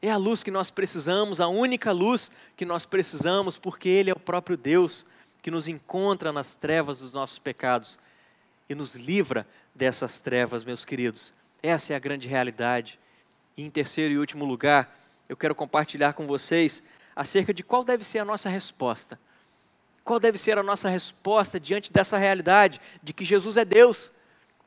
É a luz que nós precisamos, a única luz que nós precisamos, porque Ele é o próprio Deus que nos encontra nas trevas dos nossos pecados e nos livra dessas trevas, meus queridos. Essa é a grande realidade. E em terceiro e último lugar, eu quero compartilhar com vocês acerca de qual deve ser a nossa resposta. Qual deve ser a nossa resposta diante dessa realidade de que Jesus é Deus,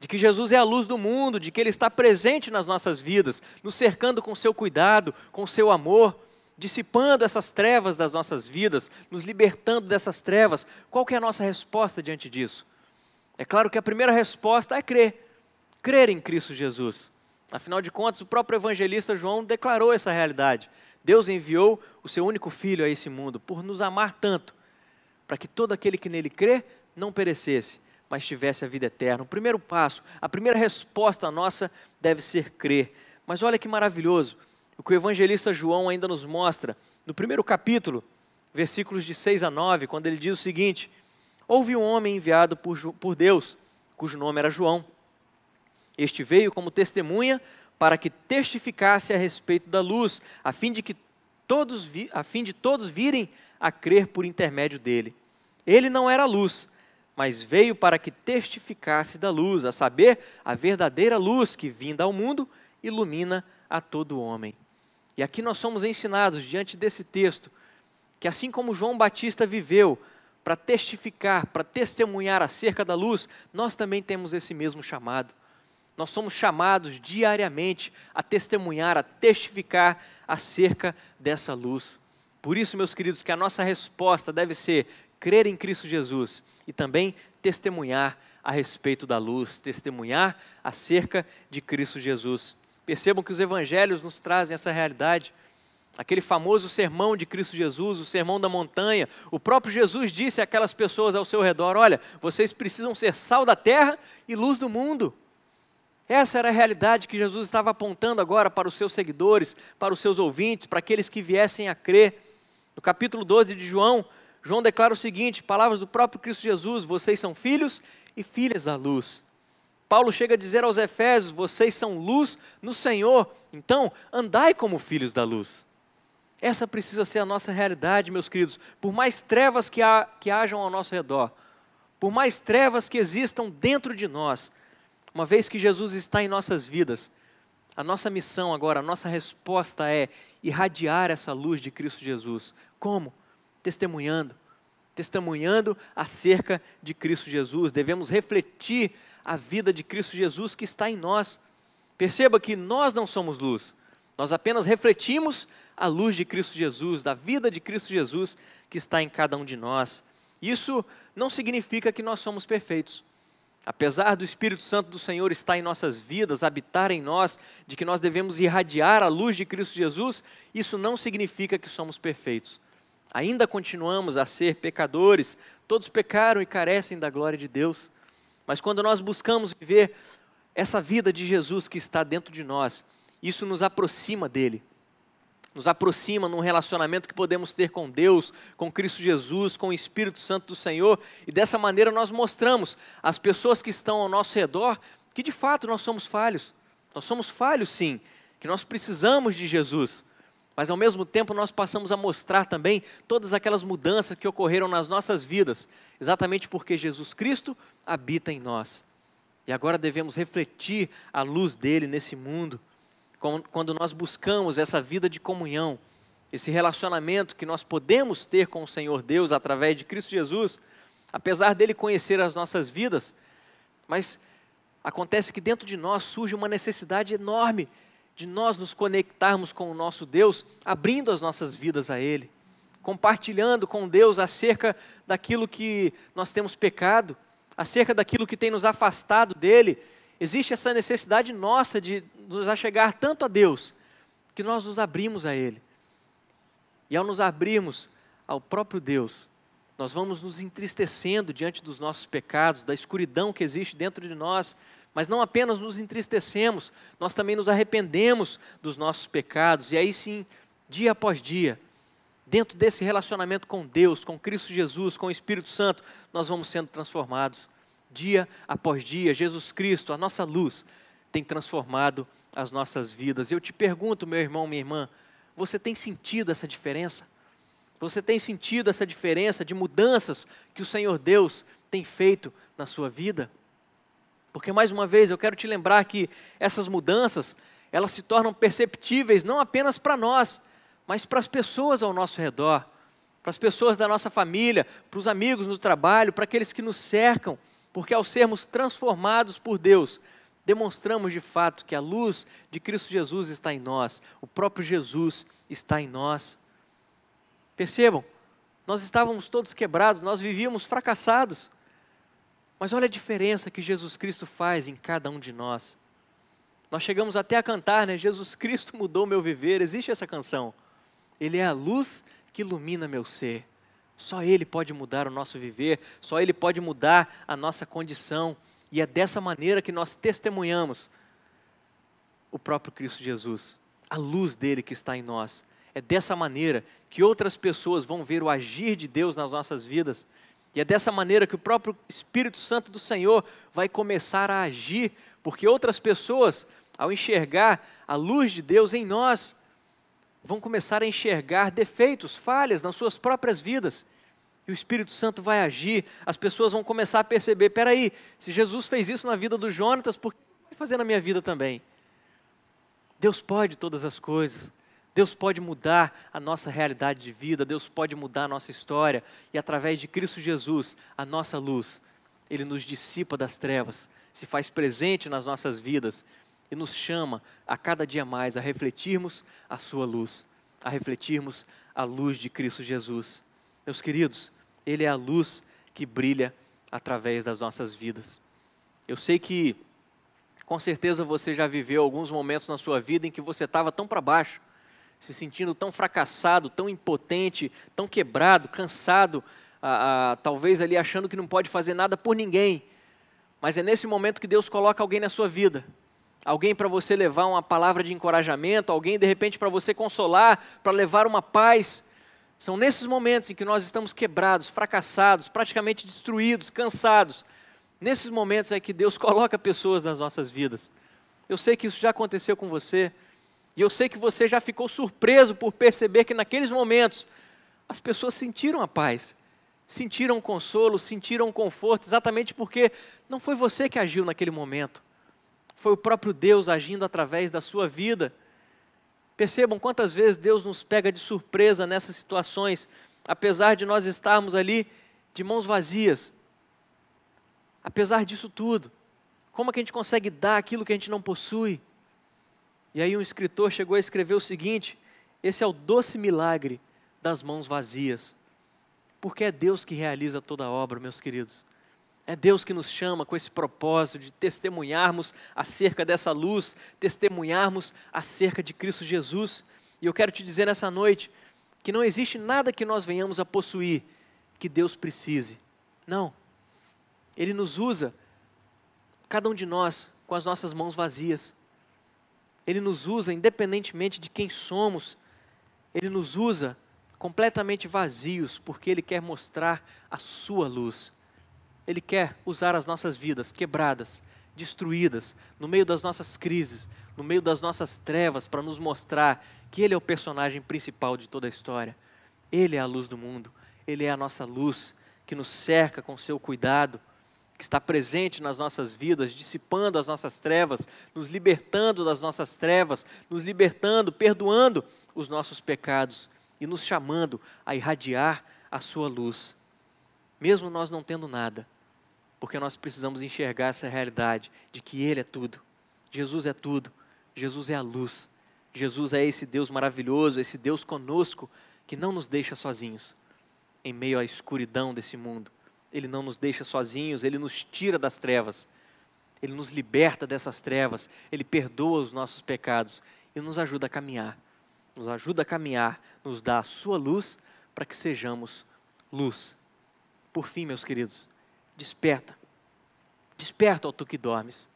de que Jesus é a luz do mundo, de que Ele está presente nas nossas vidas, nos cercando com seu cuidado, com seu amor, dissipando essas trevas das nossas vidas, nos libertando dessas trevas. Qual que é a nossa resposta diante disso? É claro que a primeira resposta é crer em Cristo Jesus. Afinal de contas, o próprio evangelista João declarou essa realidade. Deus enviou o seu único Filho a esse mundo por nos amar tanto, para que todo aquele que nele crê não perecesse, mas tivesse a vida eterna. O primeiro passo, a primeira resposta nossa deve ser crer. Mas olha que maravilhoso, o que o evangelista João ainda nos mostra, no primeiro capítulo, versículos de 6 a 9, quando ele diz o seguinte: houve um homem enviado por Deus, cujo nome era João. Este veio como testemunha para que testificasse a respeito da luz, a fim de todos virem a crer por intermédio dele. Ele não era luz, mas veio para que testificasse da luz, a saber, a verdadeira luz que, vinda ao mundo, ilumina a todo homem. E aqui nós somos ensinados, diante desse texto, que assim como João Batista viveu para testificar, para testemunhar acerca da luz, nós também temos esse mesmo chamado. Nós somos chamados diariamente a testemunhar, a testificar acerca dessa luz. Por isso, meus queridos, que a nossa resposta deve ser crer em Cristo Jesus e também testemunhar a respeito da luz, testemunhar acerca de Cristo Jesus. Percebam que os evangelhos nos trazem essa realidade. Aquele famoso sermão de Cristo Jesus, o sermão da montanha, o próprio Jesus disse àquelas pessoas ao seu redor: olha, vocês precisam ser sal da terra e luz do mundo. Essa era a realidade que Jesus estava apontando agora para os seus seguidores, para os seus ouvintes, para aqueles que viessem a crer. No capítulo 12 de João, João declara o seguinte, palavras do próprio Cristo Jesus: vocês são filhos e filhas da luz. Paulo chega a dizer aos Efésios: vocês são luz no Senhor, então andai como filhos da luz. Essa precisa ser a nossa realidade, meus queridos. Por mais trevas que hajam ao nosso redor, por mais trevas que existam dentro de nós, uma vez que Jesus está em nossas vidas, a nossa missão agora, a nossa resposta é irradiar essa luz de Cristo Jesus. Como? Testemunhando acerca de Cristo Jesus. Devemos refletir a vida de Cristo Jesus que está em nós. Perceba que nós não somos luz, nós apenas refletimos a luz de Cristo Jesus, da vida de Cristo Jesus que está em cada um de nós. Isso não significa que nós somos perfeitos. Apesar do Espírito Santo do Senhor estar em nossas vidas, habitar em nós, de que nós devemos irradiar a luz de Cristo Jesus, isso não significa que somos perfeitos. Ainda continuamos a ser pecadores, todos pecaram e carecem da glória de Deus. Mas quando nós buscamos viver essa vida de Jesus que está dentro de nós, isso nos aproxima dele. Nos aproxima num relacionamento que podemos ter com Deus, com Cristo Jesus, com o Espírito Santo do Senhor. E dessa maneira nós mostramos às pessoas que estão ao nosso redor que de fato nós somos falhos. Nós somos falhos sim, que nós precisamos de Jesus. Mas ao mesmo tempo nós passamos a mostrar também todas aquelas mudanças que ocorreram nas nossas vidas, exatamente porque Jesus Cristo habita em nós. E agora devemos refletir a luz dele nesse mundo. Quando nós buscamos essa vida de comunhão, esse relacionamento que nós podemos ter com o Senhor Deus através de Cristo Jesus, apesar dele conhecer as nossas vidas, mas acontece que dentro de nós surge uma necessidade enorme de nós nos conectarmos com o nosso Deus, abrindo as nossas vidas a Ele, compartilhando com Deus acerca daquilo que nós temos pecado, acerca daquilo que tem nos afastado dele. Existe essa necessidade nossa de nos achegar tanto a Deus, que nós nos abrimos a Ele. E ao nos abrirmos ao próprio Deus, nós vamos nos entristecendo diante dos nossos pecados, da escuridão que existe dentro de nós, mas não apenas nos entristecemos, nós também nos arrependemos dos nossos pecados, e aí sim, dia após dia, dentro desse relacionamento com Deus, com Cristo Jesus, com o Espírito Santo, nós vamos sendo transformados. Dia após dia, Jesus Cristo, a nossa luz, tem transformado as nossas vidas. E eu te pergunto, meu irmão, minha irmã, você tem sentido essa diferença? Você tem sentido essa diferença de mudanças que o Senhor Deus tem feito na sua vida? Porque, mais uma vez, eu quero te lembrar que essas mudanças, elas se tornam perceptíveis não apenas para nós, mas para as pessoas ao nosso redor, para as pessoas da nossa família, para os amigos no trabalho, para aqueles que nos cercam, porque ao sermos transformados por Deus, demonstramos de fato que a luz de Cristo Jesus está em nós, o próprio Jesus está em nós. Percebam, nós estávamos todos quebrados, nós vivíamos fracassados, mas olha a diferença que Jesus Cristo faz em cada um de nós. Nós chegamos até a cantar, né? Jesus Cristo mudou meu viver, existe essa canção. Ele é a luz que ilumina meu ser. Só Ele pode mudar o nosso viver, só Ele pode mudar a nossa condição. E é dessa maneira que nós testemunhamos o próprio Cristo Jesus, a luz dele que está em nós. É dessa maneira que outras pessoas vão ver o agir de Deus nas nossas vidas. E é dessa maneira que o próprio Espírito Santo do Senhor vai começar a agir, porque outras pessoas, ao enxergar a luz de Deus em nós, vão começar a enxergar defeitos, falhas nas suas próprias vidas. E o Espírito Santo vai agir, as pessoas vão começar a perceber, peraí, se Jesus fez isso na vida do Jonatas, por que vai fazer na minha vida também? Deus pode todas as coisas, Deus pode mudar a nossa realidade de vida, Deus pode mudar a nossa história, e através de Cristo Jesus, a nossa luz, Ele nos dissipa das trevas, se faz presente nas nossas vidas, e nos chama a cada dia mais a refletirmos a sua luz, a refletirmos a luz de Cristo Jesus. Meus queridos, Ele é a luz que brilha através das nossas vidas. Eu sei que, com certeza, você já viveu alguns momentos na sua vida em que você estava tão para baixo, se sentindo tão fracassado, tão impotente, tão quebrado, cansado, talvez ali achando que não pode fazer nada por ninguém. Mas é nesse momento que Deus coloca alguém na sua vida. Alguém para você levar uma palavra de encorajamento, alguém de repente para você consolar, para levar uma paz. São nesses momentos em que nós estamos quebrados, fracassados, praticamente destruídos, cansados. Nesses momentos é que Deus coloca pessoas nas nossas vidas. Eu sei que isso já aconteceu com você. E eu sei que você já ficou surpreso por perceber que naqueles momentos as pessoas sentiram a paz, sentiram o consolo, sentiram o conforto, exatamente porque não foi você que agiu naquele momento. Foi o próprio Deus agindo através da sua vida. Percebam quantas vezes Deus nos pega de surpresa nessas situações, apesar de nós estarmos ali de mãos vazias. Apesar disso tudo, como é que a gente consegue dar aquilo que a gente não possui? E aí um escritor chegou a escrever o seguinte: esse é o doce milagre das mãos vazias. Porque é Deus que realiza toda a obra, meus queridos. É Deus que nos chama com esse propósito de testemunharmos acerca dessa luz, testemunharmos acerca de Cristo Jesus. E eu quero te dizer nessa noite que não existe nada que nós venhamos a possuir que Deus precise. Não. Ele nos usa, cada um de nós, com as nossas mãos vazias. Ele nos usa independentemente de quem somos. Ele nos usa completamente vazios, porque Ele quer mostrar a sua luz. Ele quer usar as nossas vidas quebradas, destruídas, no meio das nossas crises, no meio das nossas trevas, para nos mostrar que Ele é o personagem principal de toda a história. Ele é a luz do mundo, Ele é a nossa luz, que nos cerca com seu cuidado, que está presente nas nossas vidas, dissipando as nossas trevas, nos libertando das nossas trevas, nos libertando, perdoando os nossos pecados e nos chamando a irradiar a sua luz. Mesmo nós não tendo nada, porque nós precisamos enxergar essa realidade de que Ele é tudo. Jesus é tudo. Jesus é a luz. Jesus é esse Deus maravilhoso, esse Deus conosco, que não nos deixa sozinhos em meio à escuridão desse mundo. Ele não nos deixa sozinhos, Ele nos tira das trevas. Ele nos liberta dessas trevas, Ele perdoa os nossos pecados e nos ajuda a caminhar. Nos ajuda a caminhar, nos dá a sua luz para que sejamos luz. Por fim, meus queridos, desperta. Desperta, ó tu que dormes.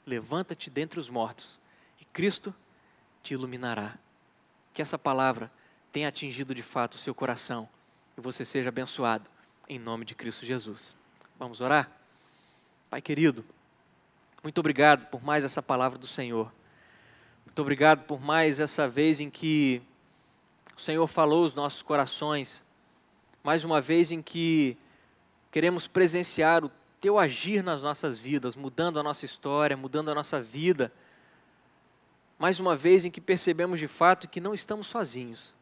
Levanta-te dentre os mortos e Cristo te iluminará. Que essa palavra tenha atingido de fato o seu coração e você seja abençoado em nome de Cristo Jesus. Vamos orar? Pai querido, muito obrigado por mais essa palavra do Senhor. Muito obrigado por mais essa vez em que o Senhor falou aos nossos corações. Mais uma vez em que queremos presenciar o Teu agir nas nossas vidas, mudando a nossa história, mudando a nossa vida. Mais uma vez em que percebemos de fato que não estamos sozinhos.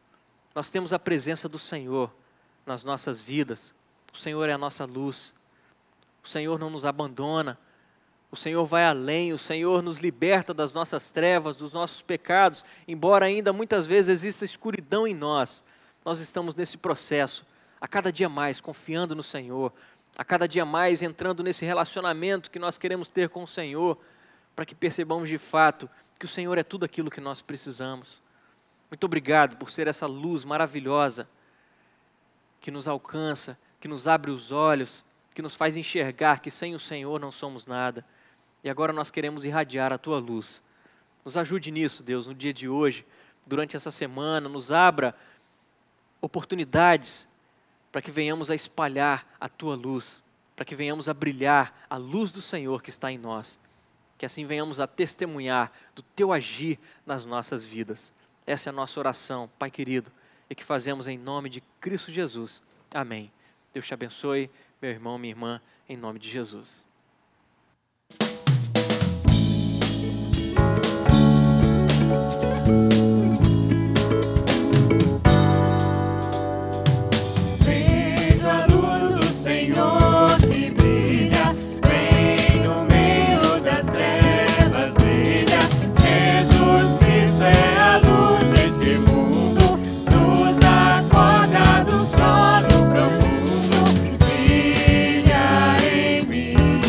Nós temos a presença do Senhor nas nossas vidas. O Senhor é a nossa luz. O Senhor não nos abandona. O Senhor vai além. O Senhor nos liberta das nossas trevas, dos nossos pecados. Embora ainda muitas vezes exista escuridão em nós, nós estamos nesse processo, a cada dia mais confiando no Senhor, a cada dia mais entrando nesse relacionamento que nós queremos ter com o Senhor, para que percebamos de fato que o Senhor é tudo aquilo que nós precisamos. Muito obrigado por ser essa luz maravilhosa que nos alcança, que nos abre os olhos, que nos faz enxergar que sem o Senhor não somos nada. E agora nós queremos irradiar a Tua luz. Nos ajude nisso, Deus, no dia de hoje, durante essa semana, nos abra oportunidades para que venhamos a espalhar a Tua luz, para que venhamos a brilhar a luz do Senhor que está em nós, que assim venhamos a testemunhar do Teu agir nas nossas vidas. Essa é a nossa oração, Pai querido, e que fazemos em nome de Cristo Jesus. Amém. Deus te abençoe, meu irmão, minha irmã, em nome de Jesus. Brilha em mim.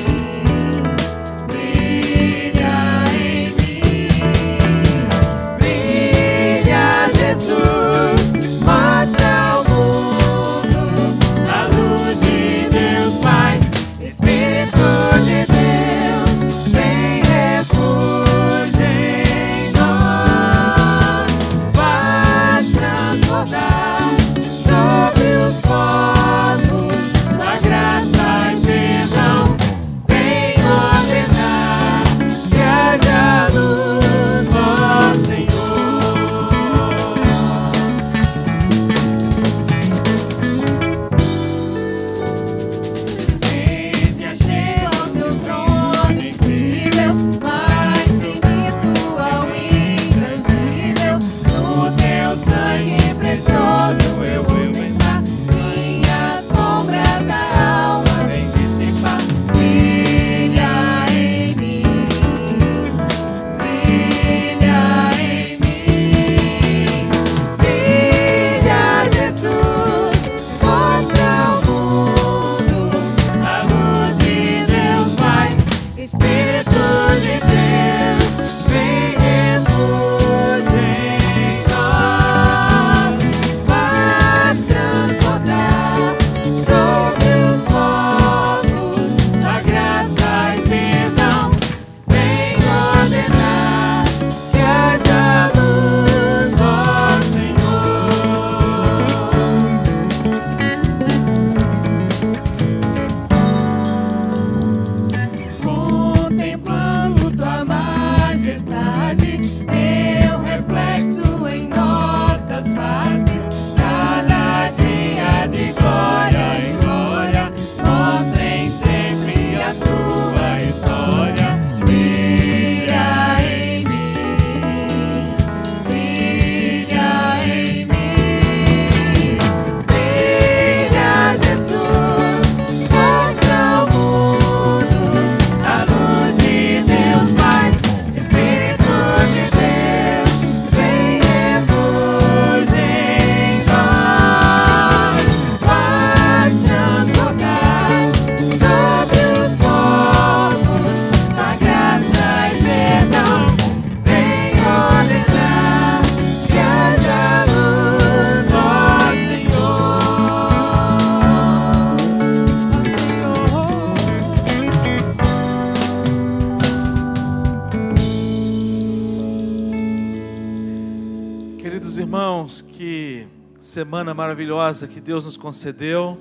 Queridos irmãos, que semana maravilhosa que Deus nos concedeu.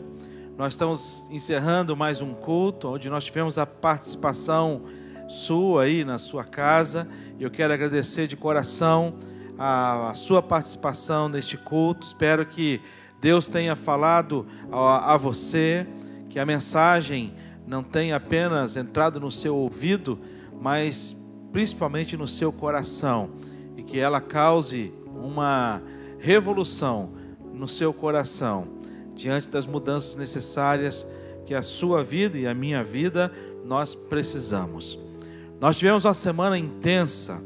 Nós estamos encerrando mais um culto, onde nós tivemos a participação sua aí na sua casa. Eu quero agradecer de coração a sua participação neste culto. Espero que Deus tenha falado a você, que a mensagem não tenha apenas entrado no seu ouvido, mas principalmente no seu coração, e que ela cause uma revolução no seu coração, diante das mudanças necessárias que a sua vida e a minha vida nós precisamos. Nós tivemos uma semana intensa.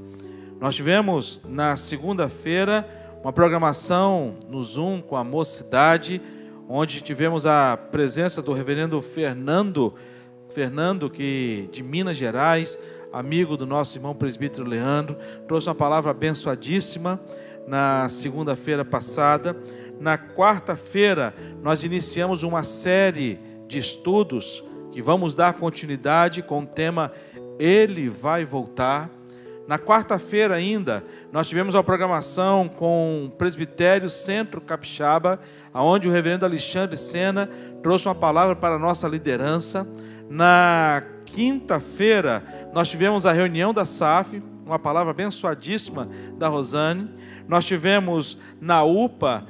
Nós tivemos na segunda-feira uma programação no Zoom com a mocidade, onde tivemos a presença do reverendo Fernando, que de Minas Gerais, amigo do nosso irmão presbítero Leandro, trouxe uma palavra abençoadíssima na segunda-feira passada. Na quarta-feira, nós iniciamos uma série de estudos que vamos dar continuidade com o tema Ele vai voltar. Na quarta-feira ainda, nós tivemos a programação com o Presbitério Centro Capixaba, onde o reverendo Alexandre Sena trouxe uma palavra para a nossa liderança. Na quinta-feira, nós tivemos a reunião da SAF, uma palavra abençoadíssima da Rosane. Nós tivemos na UPA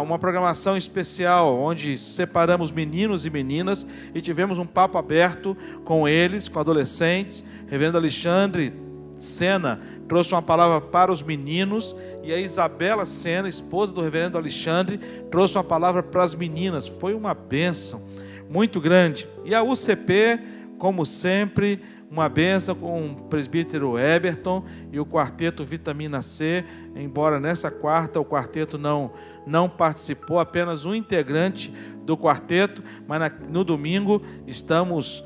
uma programação especial, onde separamos meninos e meninas e tivemos um papo aberto com eles, com adolescentes. Reverendo Alexandre Sena trouxe uma palavra para os meninos, e a Isabela Sena, esposa do reverendo Alexandre, trouxe uma palavra para as meninas. Foi uma bênção muito grande. E a UCP, como sempre, uma bênção com o presbítero Eberton e o quarteto Vitamina C, embora nessa quarta o quarteto não participou, apenas um integrante do quarteto, mas no domingo estamos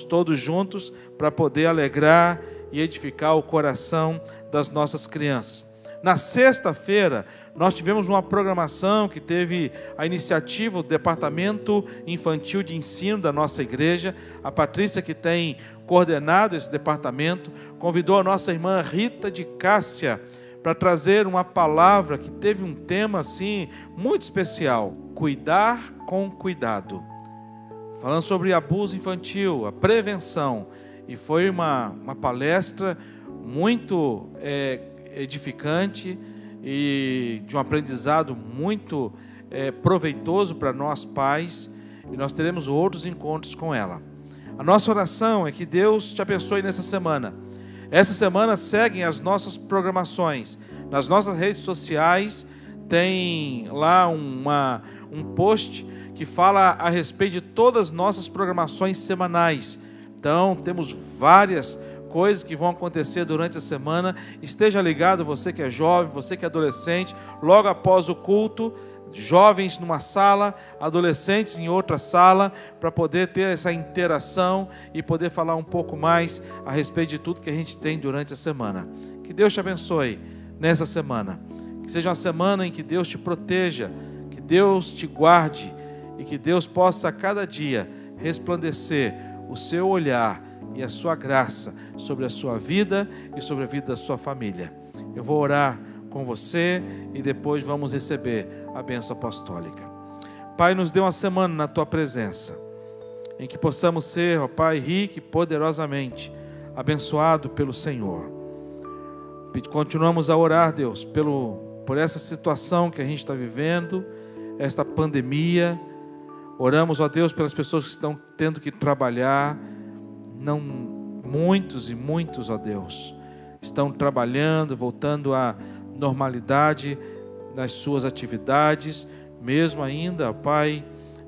todos juntos para poder alegrar e edificar o coração das nossas crianças. Na sexta-feira, nós tivemos uma programação que teve a iniciativa do Departamento Infantil de Ensino da nossa igreja. A Patrícia, que tem coordenado esse departamento, convidou a nossa irmã Rita de Cássia para trazer uma palavra que teve um tema assim muito especial: cuidar com cuidado. Falando sobre abuso infantil, a prevenção. E foi uma palestra muito edificante e de um aprendizado muito proveitoso para nós pais, e nós teremos outros encontros com ela. A nossa oração é que Deus te abençoe nessa semana. Essa semana seguem as nossas programações. Nas nossas redes sociais tem lá um post que fala a respeito de todas as nossas programações semanais. Então temos várias coisas que vão acontecer durante a semana. Esteja ligado, você que é jovem, você que é adolescente, logo após o culto, jovens numa sala, adolescentes em outra sala, para poder ter essa interação e poder falar um pouco mais a respeito de tudo que a gente tem durante a semana. Que Deus te abençoe nessa semana. Que seja uma semana em que Deus te proteja, que Deus te guarde e que Deus possa a cada dia resplandecer o seu olhar e a sua graça sobre a sua vida e sobre a vida da sua família. Eu vou orar com você e depois vamos receber a bênção apostólica. Pai, nos dê uma semana na Tua presença, em que possamos ser, ó Pai, rico e poderosamente abençoado pelo Senhor. Continuamos a orar, Deus, por essa situação que a gente está vivendo, esta pandemia. Oramos, ó Deus, pelas pessoas que estão tendo que trabalhar. Não, muitos e muitos, ó Deus, estão trabalhando, voltando à normalidade nas suas atividades, mesmo ainda, ó Pai,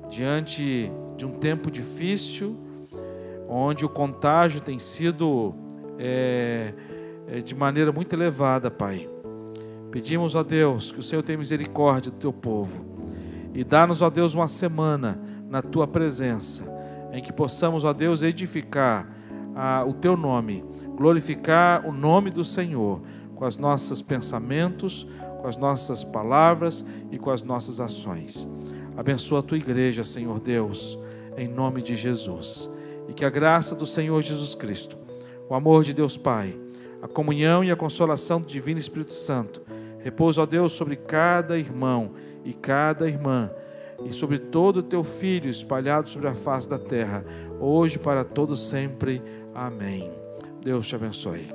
diante de um tempo difícil, onde o contágio tem sido de maneira muito elevada, Pai. Pedimos, ó Deus, que o Senhor tenha misericórdia do Teu povo e dá-nos, ó Deus, uma semana na Tua presença, em que possamos, ó Deus, edificar o Teu nome, glorificar o nome do Senhor com os nossos pensamentos, com as nossas palavras e com as nossas ações. Abençoa a Tua igreja, Senhor Deus, em nome de Jesus. E que a graça do Senhor Jesus Cristo, o amor de Deus Pai, a comunhão e a consolação do Divino Espírito Santo Repousa, ó Deus, sobre cada irmão e cada irmã, e sobre todo o teu filho espalhado sobre a face da terra, hoje para todos sempre. Amém. Deus te abençoe.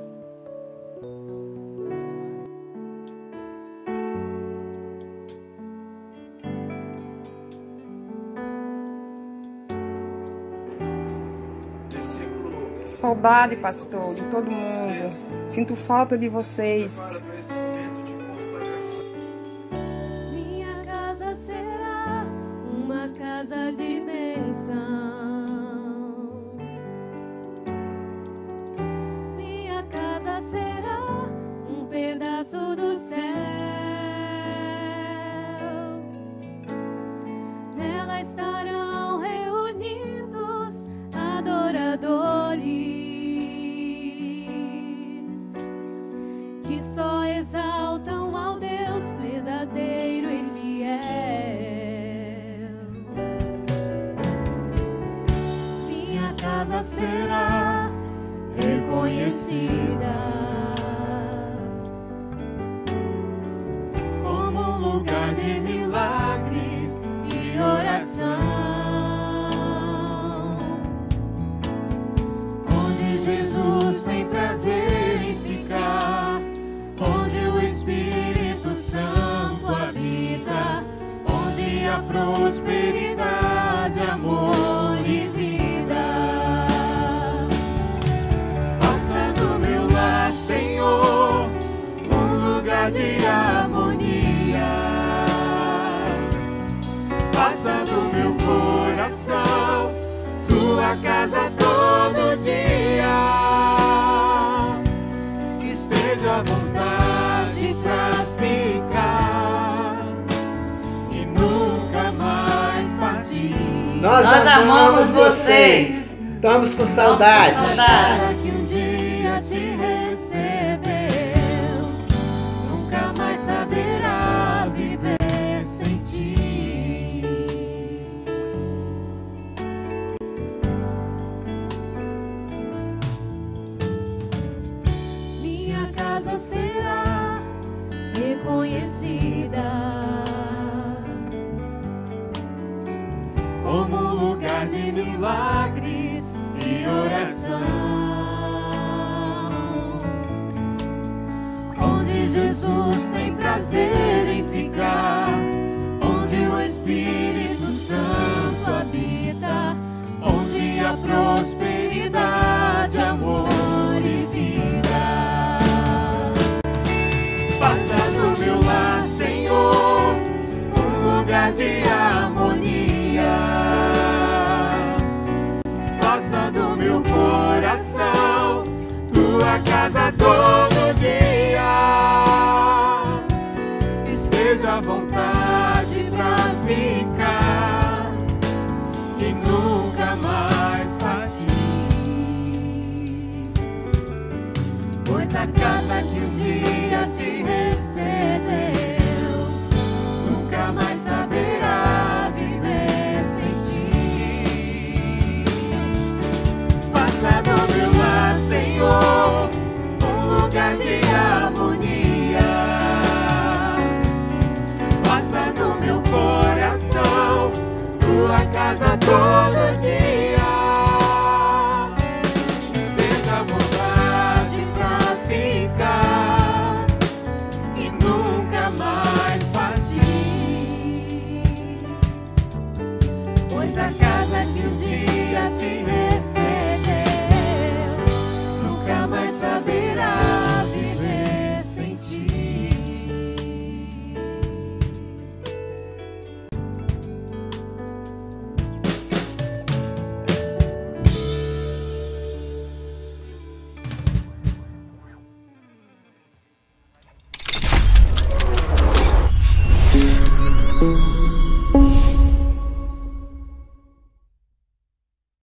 Saudade, pastor, de todo mundo. Sinto falta de vocês. Minha casa será uma casa de bênção. Minha casa será um pedaço do céu. Nela estarão reunidos adoradores que só exaltam ao Deus verdadeiro e fiel. Minha casa será reconhecida como lugar de milagres e oração, onde Jesus tem prazer em ficar, onde o Espírito Santo habita, onde há prosperidade, amor e vida. Faça do meu lar, Senhor, um lugar de harmonia. Faça do meu coração tua casa todo dia. Esteja à vontade pra ficar e nunca mais partir. Nós amamos vocês. Estamos com saudade. Casa que um dia te recebeu, nunca mais saberá viver sem ti. Minha casa será reconhecida como lugar de milagres e oração, onde Jesus tem prazer em ficar, onde o Espírito Santo habita, onde há prosperidade, amor e vida. Faça do meu lar, Senhor, um lugar de harmonia. Faça do meu coração tua casa todo dia. Esteja à vontade